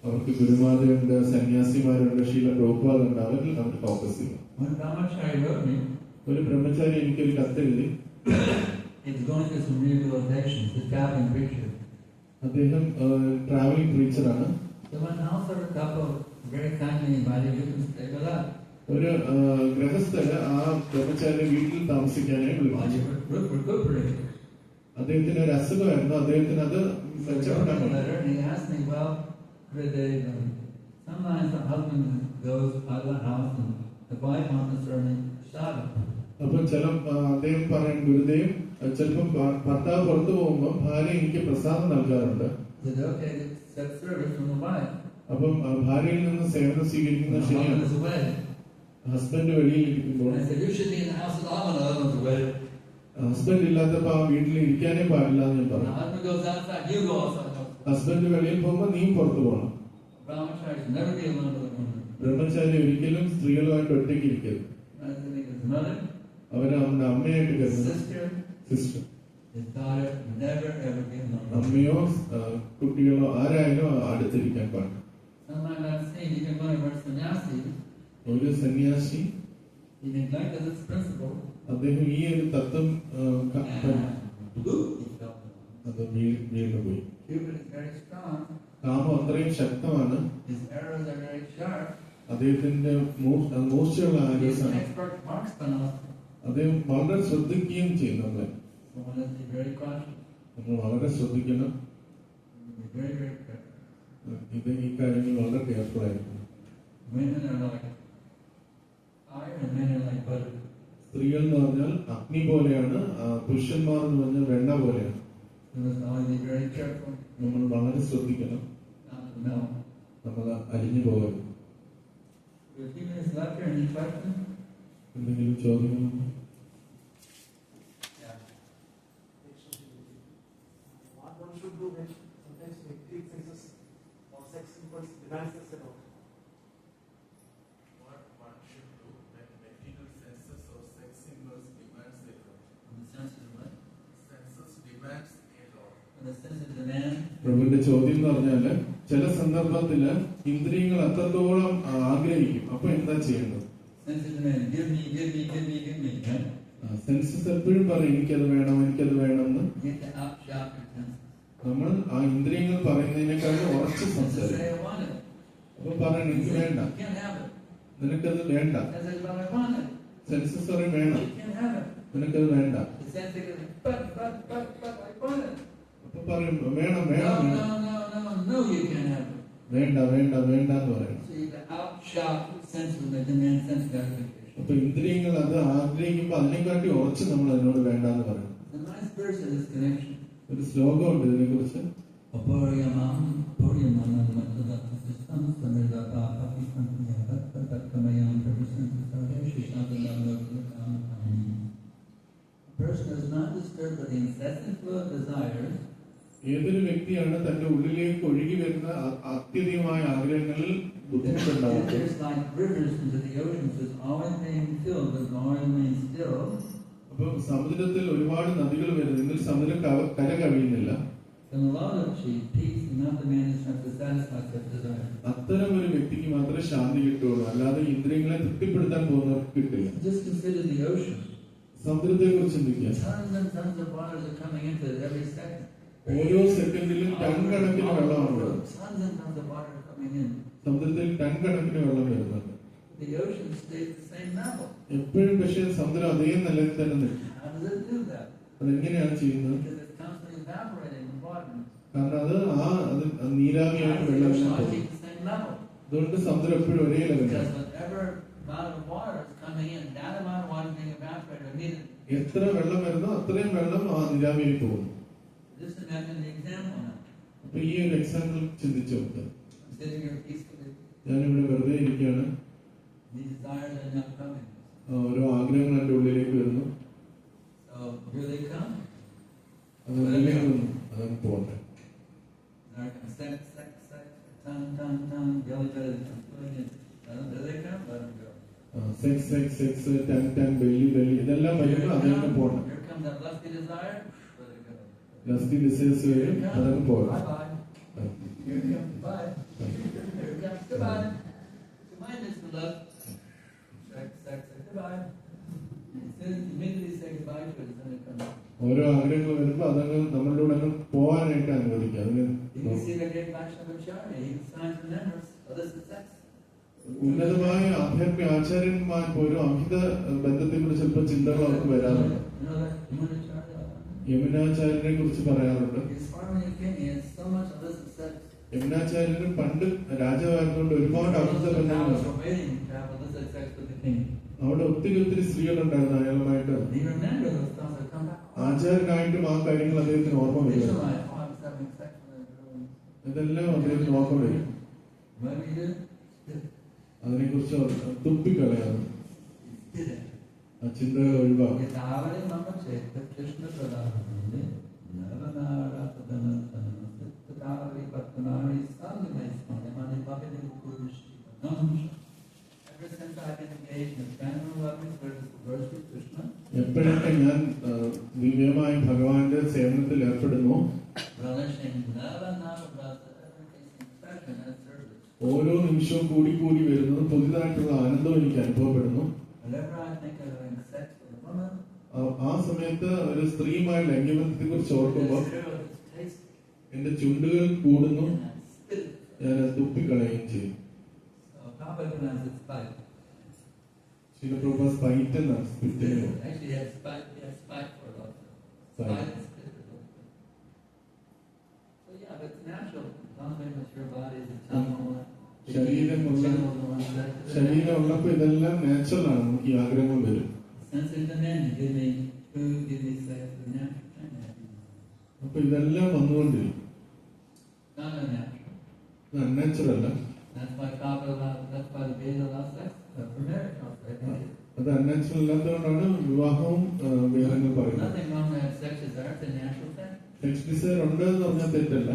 അവർക്ക് ഗുരുമാതയുണ്ട്, സന്യാസിമാരുണ്ട്, ശീല പ്രഭുപാദുണ്ട്. അവരിൽ നമ്മൾ ഫോക്കസ് ചെയ്യും.
One brahmachari wrote me,
ഒരു ബ്രഹ്മചാരി എനിക്കൊരു കത്തെഴുതി.
he was going through some rehabilitation, he's a traveling preacher.
അദ്ദേഹം ട്രാവലിംഗ് ടീച്ചറാണ്.
So one house or a couple very kindly invited you to stay with us.
ഒരു ഗൃഹസ്ഥന് ആ ബ്രഹ്മചാരി വീട്ടിൽ താമസിക്കാനായി
While
വിളിച്ചു.
you were recuperating.
അദ്ദേഹത്തിന് ഒരു അസുഖമായിരുന്നു. അദ്ദേഹത്തിന് അത്
So he wrote
മെച്ചപ്പെടാൻ
me a
പറ്റി.
letter and he asked me, well, sometimes the husband goes out of the house and the wife wants to serve me Shabbat.
അപ്പൊ ചില അദ്ദേഹം പറയാൻ ഗുരുദേവ് ചിലപ്പോൾ ഭർത്താവ് പുറത്തു പോകുമ്പോൾ ഭാര്യ എനിക്ക് പ്രസാദം നൽകാറുണ്ട്.
He said, okay, accept service from the wife.
അപ്പം ഭാര്യയിൽ നിന്ന് സേവനം സ്വീകരിക്കുന്നത്
The husband
ശരിയാണ്.
is away.
ഹസ്ബൻഡ് വെളിയിൽ ഇരിക്കുമ്പോൾ
And I said, you should be in the house at all when the husband's away.
Husband ഇല്ലാത്തപ്പോ ആ വീട്ടിൽ ഇരിക്കാനേ പാടില്ല എന്ന് ഞാൻ
When the
പറഞ്ഞു.
husband goes outside, you go outside.
Husband വെളിയിൽ പോകുമ്പോൾ നീ പുറത്തു പോകണം.
Brahmacharis never be alone with a woman.
ബ്രഹ്മചാരി ഒരിക്കലും സ്ത്രീകളുമായിട്ട് ഒറ്റയ്ക്ക് ഇരിക്കരുത്.
I think his mother,
അവരെ അവന്റെ അമ്മയായിട്ട്
his
കരുതുന്നു.
sister,
sister,
his daughter, never ever be alone.
അമ്മയോ കുട്ടികളോ ആരായാലും അടുത്തിരിക്കാൻ പാടില്ല.
Sometimes I've seen even one of our sannyasis,
ഒരു സന്യാസി
he neglected this principle.
അദ്ദേഹം ഈ ഒരു തത്വം
Loop, he felt.
അത് വീണുപോയി.
Cupid is very strong.
കാമം അത്രയും ശക്തമാണ്.
His arrows are very sharp.
അദ്ദേഹത്തിന്റെ മൂർച്ചയുള്ള
He is an
ആരോഗ്യമാണ്.
expert marksman also.
അദ്ദേഹം വളരെ ശ്രദ്ധിക്കുകയും ചെയ്യും നമ്മളെ.
So one has to be very cautious.
നമ്മൾ വളരെ ശ്രദ്ധിക്കണം.
Be very, very careful.
ഇത് ഈ കാര്യങ്ങൾ വളരെ കെയർഫുൾ ആയിരിക്കും.
Women are like fire and men are like butter.
സ്ത്രീകൾ എന്ന് പറഞ്ഞാൽ അഗ്നി പോലെയാണ്, പുരുഷന്മാർ എന്ന് പറഞ്ഞാൽ വെണ്ണ പോലെയാണ്.
We must always be very careful
നമ്മൾ വളരെ ശ്രദ്ധിക്കണം.
not to melt.
നമ്മൾ അലിഞ്ഞു പോകരുത്.
If you guys left here, any questions?
എന്തെങ്കിലും ചോദ്യങ്ങൾ?
Yeah. What one should do when sometimes material senses or sex impulse demands sex at all?
What one should do when material senses or sex impulse demands a lot?
In the sense of what?
Senses demands a lot.
In the sense of demand.
പ്രഭുവിന്റെ ചോദ്യം എന്ന് പറഞ്ഞാല് ചില സന്ദർഭത്തില് ഇന്ദ്രിയങ്ങൾ അത്രത്തോളം ആഗ്രഹിക്കും. അപ്പൊ എന്താ ചെയ്യേണ്ടത്?
Sense of demand. Give me, give me, give me, give me. Right?
Census എപ്പോഴും പറയും എനിക്കത് വേണം, എനിക്കത് വേണം എന്ന്.
Get to outshop your senses.
നമ്മൾ ആ ഇന്ദ്രിയങ്ങൾ പറയുന്നതിനേക്കാളും ഉറച്ച്
Senses say
സംസാരിക്കും.
I want it.
അപ്പൊ പറയണം എനിക്ക് വേണ്ട,
You can't have it.
നിനക്കത് വേണ്ട.
Senses say I want it.
Census പറയും വേണം,
You can't have it.
നിനക്കത് വേണ്ട.
The sense goes, but, I want it.
അപ്പൊ പറയും വേണം
No,
വേണം
no, you can't have it.
വേണ്ട വേണ്ട വേണ്ട എന്ന് പറയണം.
So you can outshop sense with the demand sense gratification.
അപ്പൊ ഇന്ദ്രിയങ്ങൾ അത് ആഗ്രഹിക്കുമ്പോ അതിനെക്കാട്ടി ഉറച്ച് നമ്മൾ അതിനോട് വേണ്ട എന്ന് പറയണം.
The nice verse of this connection.
ഒരു ശ്ലോകമുണ്ട് ഇതിനെക്കുറിച്ച്.
Aparyamam, Puryamanam, Matadapasistam, Samridata, Papisantam, Tatkamayam, Pravisantam, Sarveshi, Shantanam, Lokam. A person is not disturbed by the incessant flow of desires.
ഏതൊരു വ്യക്തിയാണ് തന്റെ ഉള്ളിലേക്ക് ഒഴുകി വരുന്ന അത്യധികമായ ആഗ്രഹങ്ങളിൽ ബുദ്ധിമുട്ടുണ്ടാകുന്നത്.
There's like rivers into the oceans, is always being filled, but always remain still.
അപ്പൊ സമുദ്രത്തിൽ ഒരുപാട് നദികൾ വരുന്നു, എങ്കിൽ സമുദ്രം കര കവിയുന്നില്ല.
Then alone she peace, not the man who tries to satisfy such desire.
അത്തരം ഒരു വ്യക്തിക്ക് മാത്രമേ ശാന്തി കിട്ടുള്ളൂ, അല്ലാതെ ഇന്ദ്രിയങ്ങളെ തൃപ്തിപ്പെടുത്താൻ പോകുന്നവർക്ക് കിട്ടില്ല.
Just consider the ocean.
സമുദ്രത്തെ കുറിച്ച് ചിന്തിക്കുക.
Tons and tons of waters are coming into it every second.
ഓരോ സെക്കൻഡിലും ടൺ കണക്കിന് വെള്ളമാണ് വരുന്നത്.
Tons and tons of water are coming in.
സമുദ്രത്തിൽ ടൺ കണക്കിന് വെള്ളം വരുന്നുണ്ട്.
The ocean stays the same level.
എപ്പോഴും പക്ഷേ സമുദ്രം അതേ നിലയിൽ തന്നെ നിൽക്കും.
How does it do that?
അതെങ്ങനെയാണ് ചെയ്യുന്നത്?
Because it's constantly evaporating the water.
കാരണം അത് നീരാവിയായിട്ട്
The
വെള്ളം
ocean
പോകും.
always keeps the same level.
അതുകൊണ്ട് സമുദ്രം എപ്പോഴും ഒരേ ലെവലാണ്.
Because whatever amount of water is coming in, that amount of water is being evaporated immediately.
എത്ര വെള്ളം വരുന്നോ അത്രയും വെള്ളം ആ നീരാവിയായി പോകുന്നു.
Just imagine the example now.
അപ്പൊ ഈ ഒരു എക്സാമ്പിൾ ചിന്തിച്ചു നോക്കുക.
I'm sitting here peacefully.
ഞാനിവിടെ വെറുതെ ഇരിക്കുകയാണ്.
These desires are not coming.
ഓരോ ആഗ്രഹങ്ങൾ എൻ്റെ ഉള്ളിലേക്ക് വരുന്നു.
So here they come.
അത് ഉള്ളിലേക്ക് വന്നു, അതങ്ങ് പോകട്ടെ.
There they come, let them go.
Sex ten belly ഇതെല്ലാം വരുമ്പോൾ അതങ്ങ് പോകണം.
Here comes that lusty desire, let it go.
Lusty desires വരും, അതങ്ങ് പോകണം.
Bye-bye. Here comes goodbye. Here comes goodbye. Goodbye, Mr. Love. Sex, goodbye. Immediately say goodbye to it, then it comes.
ഓരോ ആഗ്രഹങ്ങൾ വരുമ്പോൾ അതങ്ങ് നമ്മളുടെ കൂടെ അങ്ങ് പോകാനായിട്ട് അനുവദിക്കുക. അതിന്
You can see the great Vaishnavacharya, he signs the members, oh, this is sex.
ഉന്നതമായ ആധ്യാത്മിക ആചാര്യന്മാർ പോലും അമിത ബന്ധത്തെ കുറിച്ച് ചിലപ്പോൾ ചിന്തകൾ അവർക്ക് വരാറുണ്ട്.
You know that Yamunacharya?
യമുനാചാര്യനെ കുറിച്ച് പറയാറുണ്ട്.
His farming king, he has so much illicit sex.
യമുനാചാര്യനും പണ്ട് രാജാവായിരുന്നുകൊണ്ട് ഒരുപാട് അമിത ബന്ധങ്ങളുണ്ട്.
So waiting to have illicit sex with the king.
അവിടെ ഒത്തിരി സ്ത്രീകളുണ്ടായിരുന്നു അയാളുമായിട്ട്.
And he remember those thoughts that come back.
ആചാര്യനായിട്ടും ആ കാര്യങ്ങൾ അദ്ദേഹത്തിന് ഓർമ്മ വരും.
Visualize, oh, I was having sex with a girl.
ഇതെല്ലാം അദ്ദേഹത്തിന് ഓർമ്മ വരും.
What do you do?
അതിനെക്കുറിച്ച് തുപ്പിക്കളയാറ്,
Did it.
ആ ചിന്തകൾ ഒഴിവാക്കും.
Yathavale mama cheta Krishna pradhanande Navanarasadana Tatavali Patmanari Sadhumai Smanamani Bhavini Kurushi. Ever since I've been engaged in family loving service to worship Krishna,
എപ്പോഴൊക്കെ ഞാൻ ദിവ്യമായ ഭഗവാന്റെ സേവനത്തിൽ ഏർപ്പെടുന്നു,
relishing Navanarasa, ever-increasing pleasure in that service.
ഓരോ നിമിഷവും കൂടി വരുന്നത് പുതിയതായിട്ടുള്ള ആനന്ദം എനിക്ക് അനുഭവപ്പെടുന്നു.
Whenever I think of having sex with a woman,
ആ സമയത്ത് ഒരു സ്ത്രീയുമായ ലംഘ്യബന്ധത്തെ കുറിച്ച് ഓർക്കുമ്പോൾ എന്റെ ചുണ്ടുകൾ കൂടുന്നു, ഞാൻ അത് തുപ്പിക്കളയുകയും ചെയ്യും. ശിലപ്രഭ സ്പൈറ്റ് എന്നാണ് സ്പിറ്റിനെ. ശരീരമുള്ളപ്പോ ഇതെല്ലാം നാച്ചുറൽ ആണ്, നമുക്ക് ഈ ആഗ്രഹങ്ങൾ വരും. അപ്പൊ ഇതെല്ലാം വന്നുകൊണ്ടിരിക്കും. അൺനാച്ചുറൽ അല്ല. അത് അൺനാച്ചുറൽ അല്ലാത്തതുകൊണ്ടാണ് വിവാഹവും വേദങ്ങൾ പറയുന്നത്. സെക്സ് ഡിസയർ ഉണ്ട് എന്ന് പറഞ്ഞാൽ തെറ്റല്ല.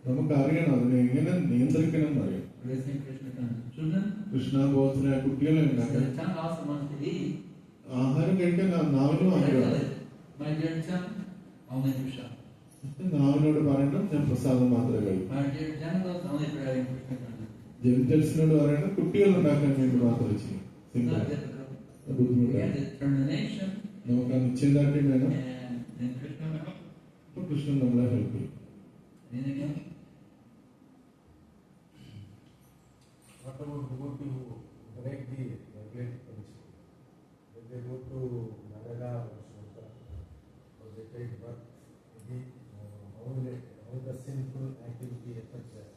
നമുക്ക് അറിയണം അതിനെ എങ്ങനെ നിയന്ത്രിക്കണം എന്നറിയാം. കൃഷ്ണബോധന കുട്ടികളെ ഉണ്ടാക്കാൻ ആഹാരം കഴിക്കാൻ നാവിനും ആഗ്രഹമാണ്. നാവിനോട് പറയണം ഞാൻ പ്രസാദം മാത്രമേ കഴിക്കൂ. ജെനിറ്റൽസിനോട് പറയണം കുട്ടികൾ ഉണ്ടാക്കാൻ വേണ്ടി മാത്രമേ ചെയ്യും. ബുദ്ധിമുട്ടാണ്. നമുക്ക് ആ നിശ്ചയദാർഢ്യം വേണം. അപ്പൊ കൃഷ്ണൻ നമ്മളെ ഹെൽപ്പ് ചെയ്യും.
What about who to break the great condition? When they go to Narada or Shloka, or they take birth, how the sinful activity affects that?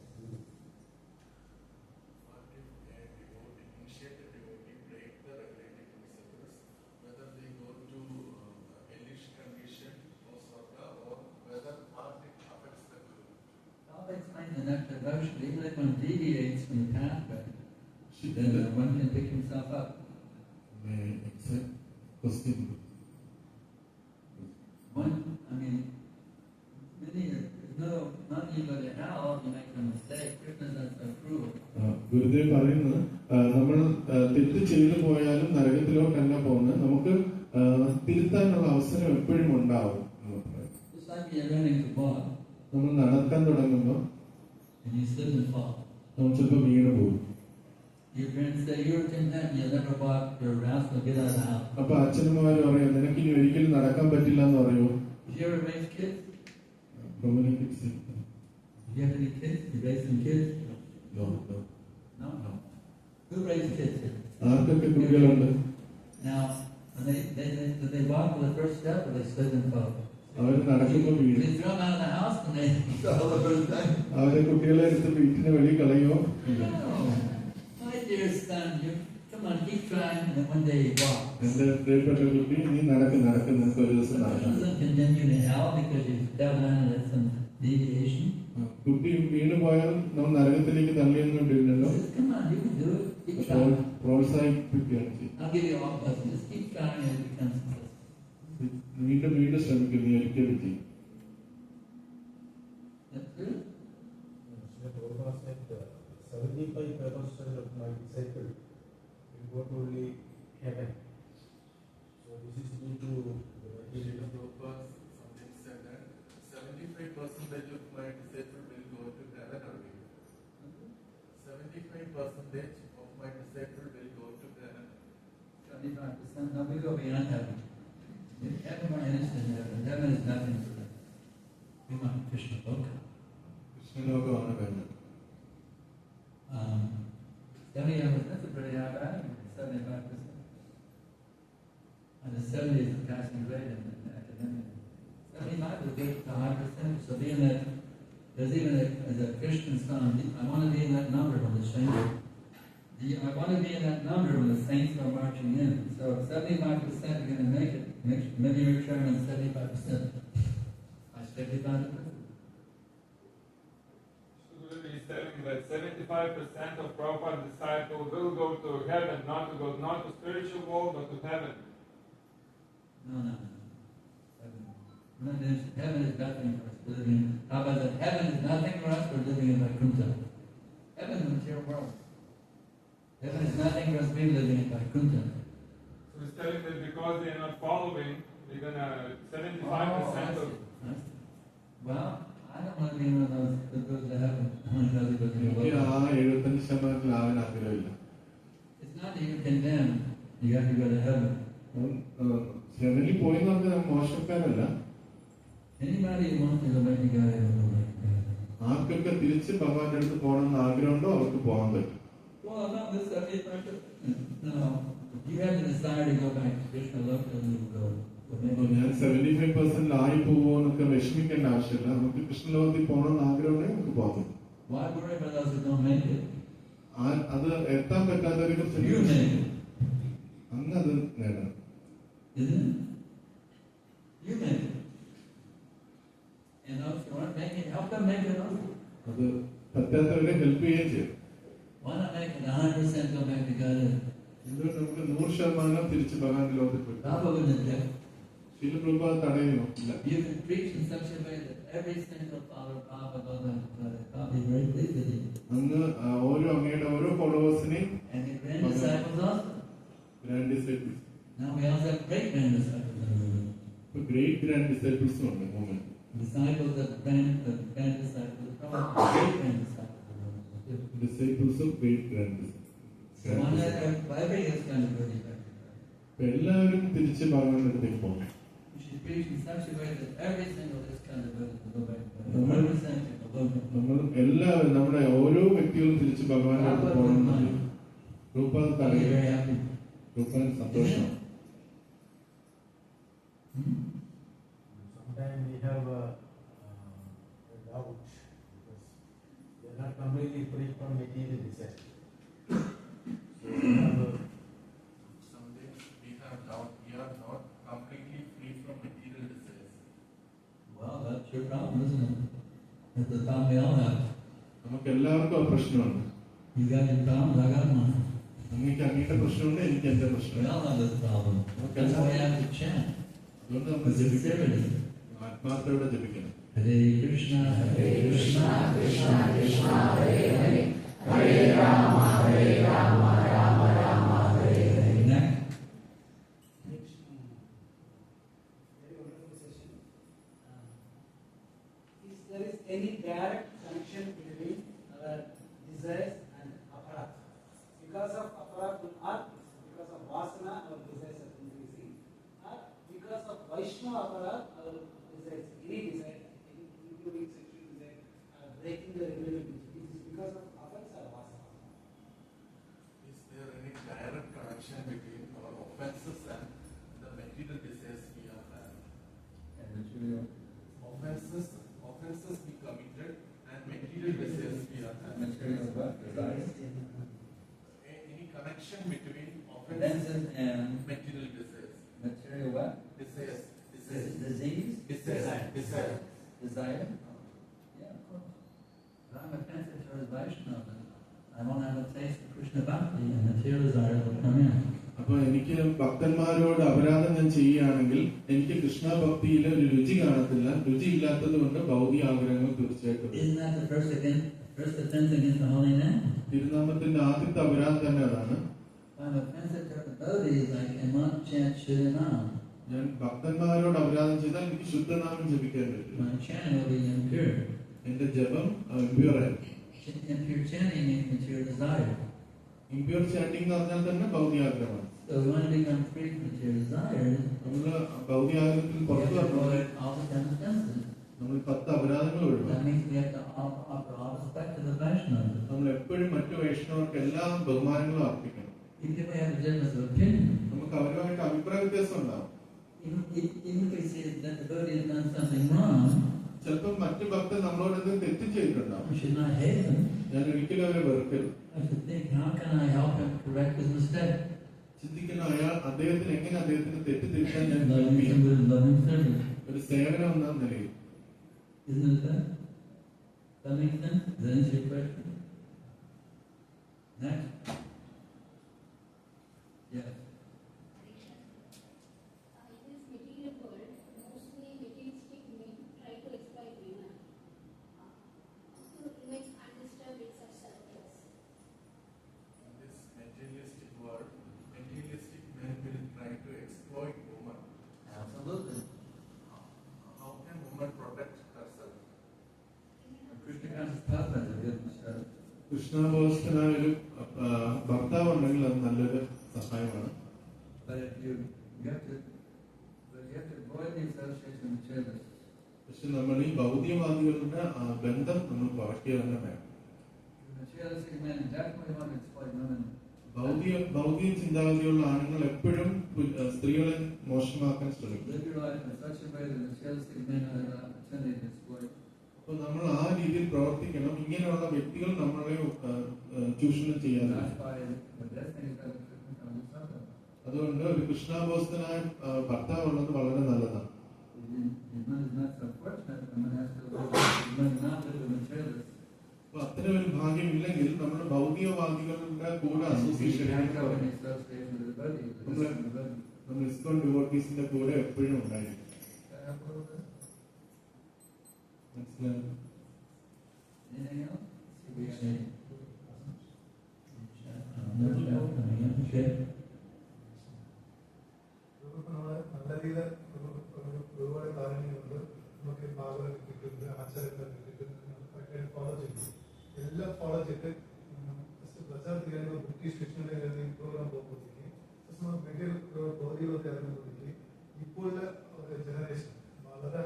What if a devotee, initiated devotee, break the regulated principles, whether they go to hellish condition
even if one deviates from the pathway,
Should
then
the-
one can pick himself up.
May I accept question?
One, I mean, many, not even in hell, you make a mistake. Krishna is not so cruel.
Gurudev പറയുന്നത് നമ്മൾ തെറ്റ് ചെയ്തു പോയാലും നരകത്തിലോട്ടല്ല പോകുന്നത്, നമുക്ക് തിരുത്താനുള്ള അവസരം എപ്പോഴും ഉണ്ടാവും.
Just like you're learning to walk,
നമ്മൾ നടക്കാൻ തുടങ്ങുമ്പോൾ
and you slip and fall.
നമ്മൾ ചിലപ്പോൾ വീണ് പോകും.
Your parents say, you're content, you'll never walk, you're a rascal, get out of the house.
അപ്പൊ അച്ഛനമ്മമാര് പറയാം, നിനക്ക് ഇനി ഒരിക്കലും നടക്കാൻ പറ്റില്ല എന്ന് പറയുമോ?
Did you ever raise kids?
Communicates.
Did you have any kids? You raised some kids?
No, no.
No? Who raised kids here?
ആർക്കൊക്കെ കുട്ടികളുണ്ട്?
Now, did they walk for the first step or they slid and fell?
അവർ നടക്കുമ്പോൾ വീഴും.
They throw them out of the house and they fell the first time.
അവരെ കുട്ടികളെ എടുത്ത് വീട്ടിന് വെളി കളയോ?
No. My dear son, come on, keep trying, and then one day you walk.
എന്റെ പ്രിയപ്പെട്ട കുട്ടി, നീ നടക്ക് നിനക്ക് ഒരു ദിവസം
It
നടക്കാം.
doesn't condemn you to hell because you fell down and had some deviation.
കുട്ടി വീണ് പോയാൽ നമ്മൾ നരകത്തിലേക്ക് തള്ളിയൊന്നുമില്ലല്ലോ.
He says, come on, you can do it. Keep trying.
പ്രോത്സാഹിപ്പിക്കുകയാണ് ചെയ്യുന്നത്.
I'll give you all blessings. Just keep trying and it becomes successful.
വീണ്ടും ശ്രമിക്കും, നീ ഒരിക്കലും ചെയ്യും.
That's good.
Srila Prabhupada said, 75% of my disciples will go to only heaven. So this is due to the material.
75% of my disciples will go to heaven. 75% of my disciples will go to heaven.
25%. No, we go beyond heaven. Heaven, we're innocent in heaven. Heaven is nothing for us. We want Krishna Loka.
കൃഷ്ണലോകമാണ് വേണ്ടത്.
70%, that's a pretty high value. 75%. And the 70 is the passing grade in academia. 75 is good to 100%. So being that, there's even as a Christian song, I want to be in that number when the saints, I want to be in that number when the saints are marching in. So if 75% are going to make it, maybe return on 75%. I 75%.
He's telling that 75% of Prabhupada's disciples will go to heaven, not to spiritual world, but to heaven.
No. Heaven is nothing for us. We're living. How about that? Heaven is nothing for us. We're living in Vaikuntha. Heaven is a material world. Heaven is nothing for us. We're living in Vaikuntha.
So he's telling that because they are not following, they're gonna 75% of.
Well, I don't want to be one of those that goes to heaven. I want to go to
എനിക്ക്
heaven.
ആ 75% ആവാൻ ആഗ്രഹമില്ല.
It's not that you're condemned. You have to go to heaven.
ഹെവനിൽ പോയെന്ന് പറഞ്ഞാൽ മോശക്കാരല്ല.
Anybody who wants to go back to God, they will go back to God.
ആർക്കൊക്കെ തിരിച്ച് ഭഗവാന്റെ അടുത്ത് പോകണമെന്ന് ആഗ്രഹമുണ്ടോ അവർക്ക് പോകാൻ പറ്റും.
Well, not this 75%. No. If you have the desire to go back to Krishna Loka, you will go.
അപ്പൊ ഞാൻ 75% ആയി പോവോ എന്നൊക്കെ വിഷമിക്കേണ്ട ആവശ്യമില്ല. നമുക്ക് കൃഷ്ണലോകത്തിൽ പോകണമെന്ന് ആഗ്രഹമുണ്ടെങ്കിൽ നമുക്ക് പോകാൻ പറ്റും.
Why worry about those who don't make it?
അത് എത്താൻ പറ്റാത്തവരെ
You
കുറിച്ച്
make it,
അന്ന് അത് നേടാം.
isn't it? You make it. And those who aren't making it, help them make it also.
അത് പറ്റാത്തവരെ ഹെൽപ്പ് ചെയ്യുകയും ചെയ്യും.
Why not make it 100% go back to God?
എന്തുകൊണ്ട് നമുക്ക് 100% തിരിച്ച് ഭഗവാന്റെ ലോകത്തിൽ പോയി.
Baba wouldn't do it.
ശീല പ്രഭുപാദ് തടയുമോ? ഇല്ല.
You can preach in such a way that every single follower of Baba goes back to God. God be very pleased with you.
അന്ന് ഓരോ അങ്ങയുടെ ഓരോ ഫോളോവേഴ്സിനെയും
And your grand disciples also.
Grand disciples,
Now we also have great grand disciples.
Great grand ഡിസൈപ്പിൾസും ഉണ്ട് movement.
Disciples of grand disciples, probably great grand disciples.
ഡിസൈപ്പിൾസും great grand
So why not everybody is going to go back to God?
അപ്പൊ എല്ലാവരും തിരിച്ച് ഭഗവാന്റെ അടുത്തേക്ക് പോകും.
We should preach in such a way that every single is going to go back to God.
Mhm.
100% to go back.
നമ്മൾ എല്ലാവരും നമ്മുടെ ഓരോ വ്യക്തികളും തിരിച്ച് ഭഗവാന്റെ അടുത്ത് പോകണം. രൂപാൽ
I'll be
തടയും.
very happy.
രൂപാൽ സന്തോഷം.
Sometimes we have a doubt because we are not completely free from material desire. So we have
Sometimes we have doubt. We are not completely free from material desires.
Well, that's your problem, isn't it? That's the problem we all have.
നമുക്ക് എല്ലാവർക്കും ആ പ്രശ്നമുണ്ട്.
You got your problems, I got mine.
അങ്ങേക്ക് അങ്ങയുടെ പ്രശ്നമുണ്ട്, എനിക്ക് എന്റെ
We
പ്രശ്നമുണ്ട്.
all have this problem. That's why we have to chant.
അതുകൊണ്ട് നമ്മൾ
With
ജപിക്കണം,
sincerity.
ആത്മാർത്ഥയോടെ ജപിക്കണം.
Hare Krishna, Krishna Krishna, Hare Hare, Hare Rama, Rama Hare Hare. Next.
Very wonderful session. If there is any direct connection between our desires and aparat, because of aparat or because of vasana, our desires are increasing, or because of Vaishnava aparat, our desires, any desire, including sexual desire, are breaking the regularity. It is because of offense or vasana.
Is there any direct connection between our offenses and the material desires we have had? Offenses we committed and material desires we have had.
Material what? Desires.
Any connection between offenses
Offenses and
material desires?
material what?
Desires.
Disease?
Desire.
Desire? Yeah, of course. If I'm offensive towards Vaishnava, I won't have a taste of Krishna Bhakti and material desire will come in.
അപ്പൊ എനിക്ക് ഭക്തന്മാരോട് അപരാധം ഞാൻ ചെയ്യുകയാണെങ്കിൽ എനിക്ക് കൃഷ്ണ ഭക്തിയിൽ ഒരു രുചി കാണത്തില്ല. രുചി ഇല്ലാത്തത് കൊണ്ട് ഭൗതിക ആഗ്രഹങ്ങൾ തീർച്ചയായിട്ടും വരും.
Isn't that the first offense against the holy name?
തിരുനാമത്തിന്റെ ആദ്യത്തെ അപരാധം തന്നെ അതാണ്.
If I'm offensive to the devotees, I cannot chant Shuddhanam.
ഞാൻ ഭക്തന്മാരോട് അപരാധം ചെയ്താൽ എനിക്ക് ശുദ്ധനാമം ജപിക്കാൻ പറ്റില്ല.
My chanting will be impure.
എന്റെ ജപം impure ആയിരിക്കും.
Impure chanting means material desire.
Impure chanting എന്ന് പറഞ്ഞാൽ തന്നെ ഭൗതികാഗ്രഹമാണ്.
So we want to become free from material desire.
നമ്മള് ഭൗതികാഗ്രഹത്തിൽ
We
പുറത്തു
have to
വരണം.
avoid all the 10 offenses.
നമ്മൾ 10 അപരാധങ്ങൾ ഒഴിവാക്കും.
That means we have to offer all respect to the Vaishnavas.
നമ്മൾ എപ്പോഴും മറ്റു വൈഷ്ണവർക്ക് എല്ലാ ബഹുമാനങ്ങളും അർപ്പിക്കണം.
Even if we have a difference of opinion,
നമുക്ക് അവരുമായിട്ട് അഭിപ്രായ വ്യത്യാസം ഉണ്ടാവും.
even if we see that the devotee has done something wrong,
ചിലപ്പോൾ മറ്റു ഭക്തർ നമ്മളോട് എന്തെങ്കിലും തെറ്റ് ചെയ്തിട്ടുണ്ടാവും.
we should not hate them.
ഞാൻ ഒരിക്കലും അവരെ വെറുക്കരുത്.
I should think, how can I help him correct his mistake?
ചിന്തിക്കുന്ന അദ്ദേഹത്തിന് എങ്ങനെ അദ്ദേഹത്തിന് തെറ്റ് തിരുത്താൻ ഞാൻ
Loving him with loving service.
ഒരു സേവനം എന്ന നിലയിൽ.
Isn't it that? That makes sense? Does that answer your question? Next. Yes.
In this material world, mostly materialistic men try to exploit women to remain undisturbed in such circles.
In this materialistic world, materialistic men will try to exploit women.
Absolutely.
How can woman protect herself?
Krishna conscious husband is a good service.
കൃഷ്ണാഭോസ്തനായ ഒരു ഭർത്താവ് ഉണ്ടെങ്കിൽ അത് നല്ലൊരു സഹായമാണ്.
But you have to avoid the association with materialists.
പക്ഷെ നമ്മൾ ഈ ഭൗതികവാദികളുടെ ബന്ധം നമ്മൾ പാട്ടിയ തന്നെ വേണം.
Materialistic men definitely want to exploit women.
ഭൗതിക ചിന്താഗതിയുള്ള ആണുങ്ങൾ എപ്പോഴും സ്ത്രീകളെ മോശമാക്കാൻ ശ്രമിക്കും.
Live your life in such a way that materialistic men have an opportunity to exploit.
അപ്പൊ നമ്മൾ ആ രീതിയിൽ പ്രവർത്തിക്കണം. ഇങ്ങനെയുള്ള വ്യക്തികൾ നമ്മളെ ചൂഷണം ചെയ്യാതെ.
That's why the best thing is that Krishna conscious husband.
അതുകൊണ്ട് ഒരു കൃഷ്ണാഭോസ്തനായ ഭർത്താവ് ഉള്ളത് വളരെ നല്ലതാണ്.
One is not so fortunate, and one has to live, one not live with materialists.
അപ്പൊ അത്തരം ഒരു ഭാഗ്യമില്ലെങ്കിൽ നമ്മൾ ഭൗതികവാദികളുടെ കൂടെ അസോസിയേഷൻ നമ്മൾ ഇസ്കോൺ ഡിവോട്ടീസിന്റെ കൂടെ എപ്പോഴും ഉണ്ടായിരിക്കും. മനസ്സിലായോ?
Anything else?
നല്ല രീതിയിൽ ഒരുപാട് കാര്യങ്ങളുണ്ട്. നമുക്ക് ഭാഗവതം കിട്ടുന്നത്, ആചാരങ്ങൾ കിട്ടുന്നത്, ഫോളോ ചെയ്തു എല്ലാം ഫോളോ ചെയ്തിട്ട് പ്രചാരത്തിൽ ബ്രിട്ടീഷ് ഡിക്ഷണറി പ്രോഗ്രാം പോകുമ്പോഴത്തേക്ക് വലിയ ബോധികളൊക്കെ ഇറങ്ങുമ്പോഴത്തേക്ക് ഇപ്പോഴുള്ള ജനറേഷൻ വളരെ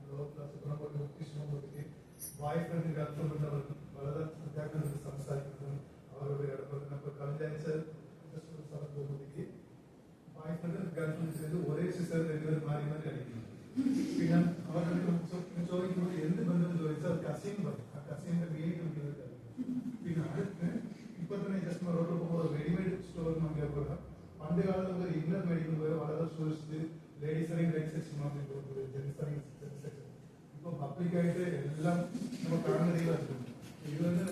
ലോ ക്ലാസ് ബ്രിട്ടീഷ് പോകുമ്പോഴത്തേക്ക് വൈഫ് ആൻഡ് ഗേൾഫ്രണ്ട് വളരെ വിദ്യാർത്ഥികളോട് സംസാരിക്കുന്നതും അവരോട് ഇടപെടുന്ന കഴിഞ്ഞാഴ്ച സ്ഥലത്ത് പോകുമ്പോഴത്തേക്ക് വൈഫ് ആൻഡ് ഗേൾഫ്രണ്ട് ഒരേ സിസ്റ്റർ രണ്ടുപേരും മാറി മാറി അടിക്കുന്നു. പിന്നെ അവർക്ക് ചോദിക്കുമ്പോൾ എന്ത് ബന്ധം ചോദിച്ചാൽ കസിൻ പറയും. ആ കസിന്റെ പേര് പിന്നെ അടുത്ത് ഇപ്പൊ തന്നെ ജസ്റ്റ് റോഡിൽ പോകുമ്പോൾ റെഡിമെയ്ഡ് സ്റ്റോർ നോക്കിയാൽ പോലെ പണ്ട് കാലത്ത് നമുക്ക് ഇന്നർ മേടിക്കുന്ന പോലെ വളരെ സൂക്ഷിച്ച് ലേഡീസ് അറിയും ലേഡീസ് സെക്ഷൻ മാത്രമേ പോകുന്നത്, ജെൻസ് അറിയും ജെൻസ് സെക്ഷൻ. ഇപ്പൊ പബ്ലിക്കായിട്ട് എല്ലാം നമ്മൾ കാണുന്ന രീതിയിലായിട്ടുണ്ട്. ഇത് തന്നെ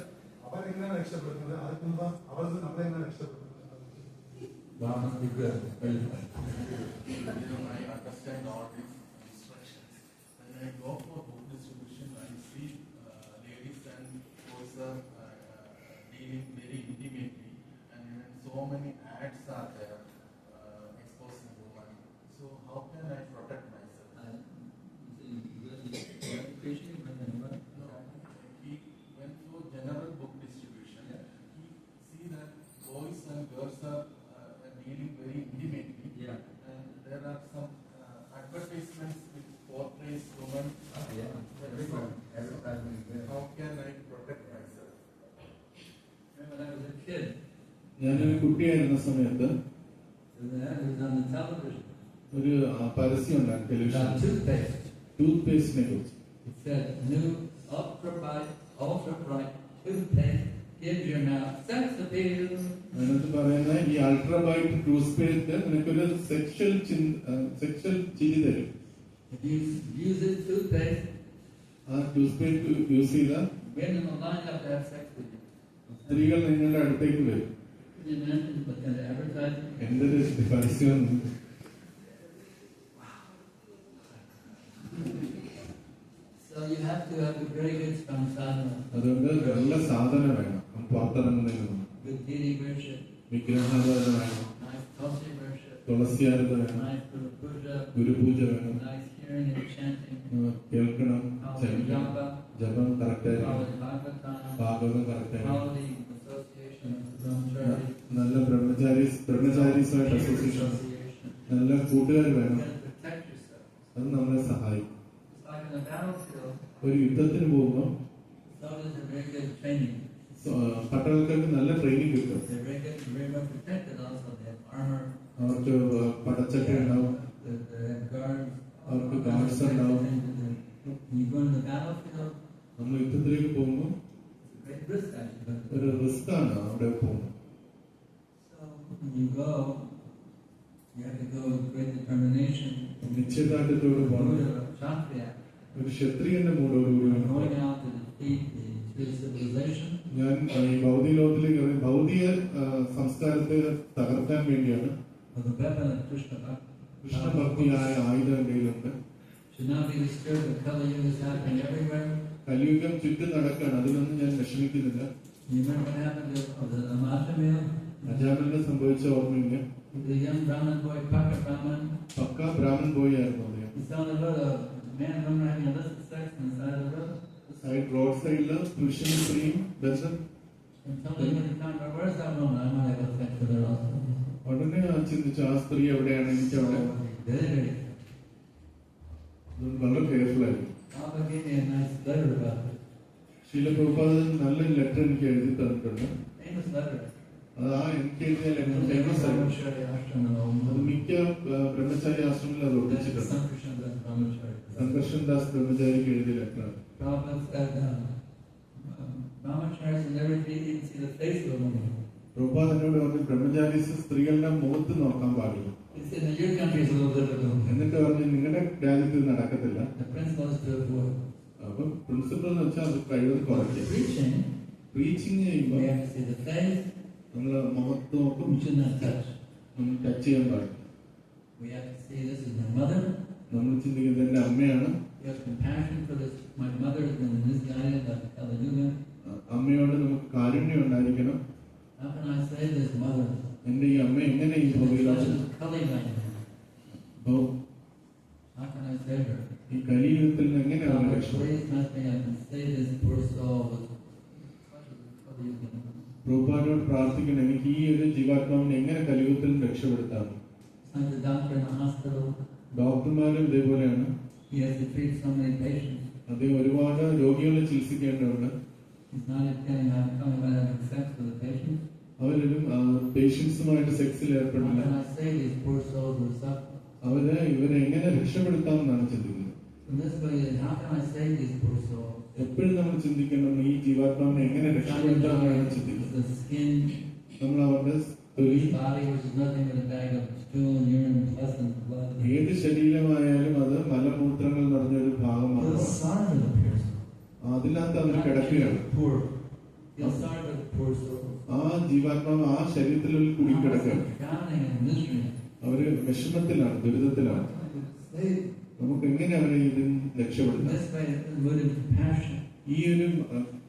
അവരെങ്ങനെയാണ് രക്ഷപ്പെടുന്നത്, അതിന് മുമ്പ് അവർ നമ്മളെങ്ങനെ രക്ഷപ്പെടുന്നത്?
Wow, must be good. Very good.
I understand all these instructions. When I go for book distribution, I see ladies and boys are dealing very intimately, and even so many ads are there exposing women. So how can I protect myself?
Preaching, but
No, he went for general book distribution. He see that boys and girls are dealing very intimately.
yeah.
And there are some advertisements which portrays women.
Yeah. Everywhere. Advertising is there.
How can I protect myself?
Remember when I was a kid,
ഞാനൊരു കുട്ടിയായിരുന്ന സമയത്ത്
it was on the television.
ഒരു പരസ്യം ഉണ്ടായിരുന്നു television
About toothpaste.
Tooth പേസ്റ്റിനെ കുറിച്ച്.
It said, new ultra bright toothpaste gives your mouth sex appeal.
അതിനകത്ത് പറയുന്ന ഈ അൾട്രാബൈറ്റ് tooth paste നിനക്കൊരു സെക്ഷൽ ചിരി തരും.
If you use this toothpaste,
ആ ടൂത്ത് പേസ്റ്റ് യൂസ് ചെയ്ത
women will line up to have sex with you.
സ്ത്രീകൾ നിങ്ങളുടെ അടുത്തേക്ക് വരും.
Can you imagine what kind of advertising?
എന്തൊരു പരസ്യം.
So you have to have a very good strong sadhana.
അതുകൊണ്ട് നല്ല സാധന വേണം പുറത്തിറങ്ങുന്നതിന് മുമ്പ്.
Good deity worship,
വിഗ്രഹാരാധന വേണം,
nice tulsi worship,
തുളസിയാരാധന വേണം,
nice guru puja,
ഗുരുപൂജ വേണം,
nice hearing and chanting,
കേൾക്കണം,
quality japa,
ജപം കറക്റ്റായി,
quality bhagavatam,
ഭാഗവതം കറക്റ്റായി,
quality association with brahmachari,
നല്ല ബ്രഹ്മചാരീസുമായിട്ട് അസോസിയേഷൻ,
association.
നല്ല കൂട്ടുകാർ
You
വേണം.
gotta protect yourself.
അത് നമ്മളെ സഹായിക്കും.
It's like in a battlefield,
ഒരു യുദ്ധത്തിന് പോകുമ്പോൾ
soldiers are very good at training.
പട്ടാളക്കാർക്ക് നല്ല ട്രെയിനിങ് കിട്ടും.
They're very good, very well protected also. They have armor,
അവർക്ക് പടച്ചട്ട ഉണ്ടാവും,
they have guards,
അവർക്ക് ഗാർഡ്സ് ഉണ്ടാവും.
When you go into the battlefield,
നമ്മൾ യുദ്ധത്തിലേക്ക് പോകുമ്പോൾ
it's a great risk actually. But
ഒരു റിസ്ക് ആണ് അവിടെ പോകുന്നത്.
so when you go, you have to go with great determination.
നിശ്ചയദാർഢ്യത്തോട് പോകണം.
Kshatriya,
ഒരു ക്ഷത്രിയന്റെ മൂടോടുകൂടി
you're going out to defeat the true civilization.
ഞാൻ ഈ ഭൗതിക ലോകത്തിലേക്ക് ഇറങ്ങി ഭൗതിക സംസ്കാരത്തെ തകർക്കാൻ വേണ്ടിയാണ്.
With the weapon of Krishna Bhakti.
കൃഷ്ണഭക്തിയായ ആയുധം കയ്യിലുണ്ട്.
Should not be disturbed. The Kali Yuga is happening everywhere.
കലിയുഗം ചുറ്റും നടക്കാണ്, അതിനൊന്നും ഞാൻ വിഷമിക്കുന്നില്ല.
You remember what happened to the Amashamil?
അജാമിലിനെ സംഭവിച്ച ഓർമ്മയില്ല.
The young Brahmin boy, Paka Brahmin.
Pucca Brahmin boy ആയിരുന്നു അദ്ദേഹം.
He saw the road, a man and woman having illicit sex on the side of the road.
Road സൈഡില് പുരുഷനും സ്ത്രീയും ബന്ധം.
And somebody would have thought, where's that woman? I might have a sex with her also.
ഉടനെ ചിന്തിച്ചു ആ സ്ത്രീ എവിടെയാണ്, എനിക്ക് അവിടെ.
Very.
വളരെ കെയർഫുൾ ആയിരുന്നു.
Papa gave me a nice letter about it.
ശീല പ്രഭുപാദൻ നല്ലൊരു ലെറ്റർ എനിക്ക് എഴുതി തന്നിട്ടുണ്ട്.
Famous letter.
അത് ആ എനിക്ക് എഴുതിയ ലെറ്റർ
It was
ഫേമസ് ആയിരുന്നു.
Brahmachari ashram in Om.
അത് മിക്ക ബ്രഹ്മചാരി ആശ്രമങ്ങളിൽ അത് ഒട്ടിച്ചിട്ടുണ്ട്.
Sankarshan Das Brahmachari.
സംഘർഷൻ ദാസ് ബ്രഹ്മചാരിക്ക് എഴുതിയ ലെറ്ററാണ്.
Prabhupada said, Brahmacharis will never even see the face of a woman.
Prabhupada എന്നോട് പറഞ്ഞു ബ്രഹ്മചാരീസ് സ്ത്രീകളുടെ മുഖത്ത് നോക്കാൻ പാടില്ല.
He said, in your country is a little difficult.
എന്നിട്ട് പറഞ്ഞു നിങ്ങളുടെ രാജ്യത്ത് ഇത് നടക്കത്തില്ല.
The principle is to avoid.
അപ്പൊ പ്രിൻസിപ്പൾ എന്ന് വെച്ചാൽ അത് കഴിവ് കുറയ്ക്കും.
Preaching,
പ്രീച്ചിങ്
we
ചെയ്യുമ്പോൾ
have to see the face,
നമ്മൾ മുഖത്ത് നോക്കും,
we should not touch.
നമ്മൾ ടച്ച് ചെയ്യാൻ പാടില്ല.
We have to see this is my mother.
നമ്മൾ ചിന്തിക്കുന്നത് എന്റെ അമ്മയാണ്.
We have compassion for this. My mother has been misguided by the Kali Yuga.
അമ്മയോട് നമുക്ക് കാരുണ്യം ഉണ്ടായിരിക്കണം.
How can I save this mother?
എന്റെ ഈ അമ്മ എങ്ങനെ ഈ ഭൗതിക
Such is Kali Yuga. How can I save her?
ഈ കലിയുഗത്തിൽ നിന്ന് എങ്ങനെ അവരെ
Father,
രക്ഷപ്പെടും?
please let me I can save this poor soul. Such is Kali Yuga.
പ്രഭുപാദിനോട് പ്രാർത്ഥിക്കണം, എനിക്ക് ഈ ഒരു ജീവാത്മാവിനെ എങ്ങനെ കലിയുഗത്തിൽ നിന്ന് രക്ഷപ്പെടുത്താം.
Like the doctor in the hospital,
ഡോക്ടർമാരും ഇതേപോലെയാണ്.
he has to treat so many patients.
അദ്ദേഹം ഒരുപാട് രോഗികളെ ചികിത്സിക്കേണ്ടതുണ്ട്.
He's not coming by having sex with the patients.
അവരും പേഷ്യൻസുമായിട്ട് സെക്സിൽ
How
ഏർപ്പെടില്ല.
can I save these poor souls who suffer?
അവരെ ഇവരെ എങ്ങനെ രക്ഷപ്പെടുത്താമെന്നാണ് ചിന്തിക്കുന്നത്.
In this way, how can I save these poor souls?
എപ്പോഴും നമ്മൾ ചിന്തിക്കണം ഈ ജീവാത്മാവിനെ എങ്ങനെ രക്ഷപ്പെടുത്താമെന്നാണ് ചിന്തിക്കുന്നത്.
The skin,
നമ്മൾ അവരുടെ തൊലി,
this body, which is nothing but a bag of stool, urine, pus, and blood.
ഏത് ശരീരമായാലും അത് മലമൂത്രങ്ങൾ നിറഞ്ഞൊരു ഭാഗം
The
മാത്രമാണ്.
son of the person.
അതിനകത്ത് അവർ കിടക്കുകയാണ്.
Poor. Feel sorry for the poor souls.
ആ ജീവാത്മാവ് ആ ശരീരത്തിൽ കുടുങ്ങിക്കിടക്കുകയാണ്.
Drowning in misery.
അവര് വിഷമത്തിലാണ്, ദുരിതത്തിലാണ്.
Save.
നമുക്ക് എങ്ങനെ അവരെ ഇതിൽ രക്ഷപ്പെടുന്നത്?
This way, the mood of compassion
ഈ ഒരു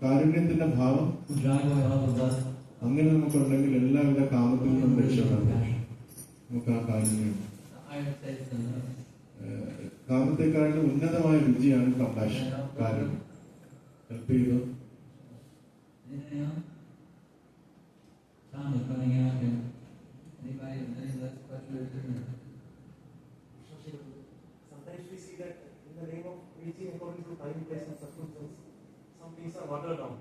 കാരുണ്യത്തിന്റെ ഭാവം
will drive away all the lust.
അങ്ങനെ നമുക്കുണ്ടെങ്കിൽ എല്ലാവിധ കാമത്തിൽ നിന്നും രക്ഷപ്പെടാം. നമുക്ക് ആ കാരുണ്യം.
The higher taste than lust.
കാമത്തെക്കാളും ഉന്നതമായ രുചിയാണ് കമ്പാഷൻ, കാരുണ്യം. ഹെൽപ്പ് ചെയ്തു.
Anything else? Time is running out here. Anybody have any last questions?
Sometimes we see that in the name of preaching according to time, place, and circumstance, some things are watered down.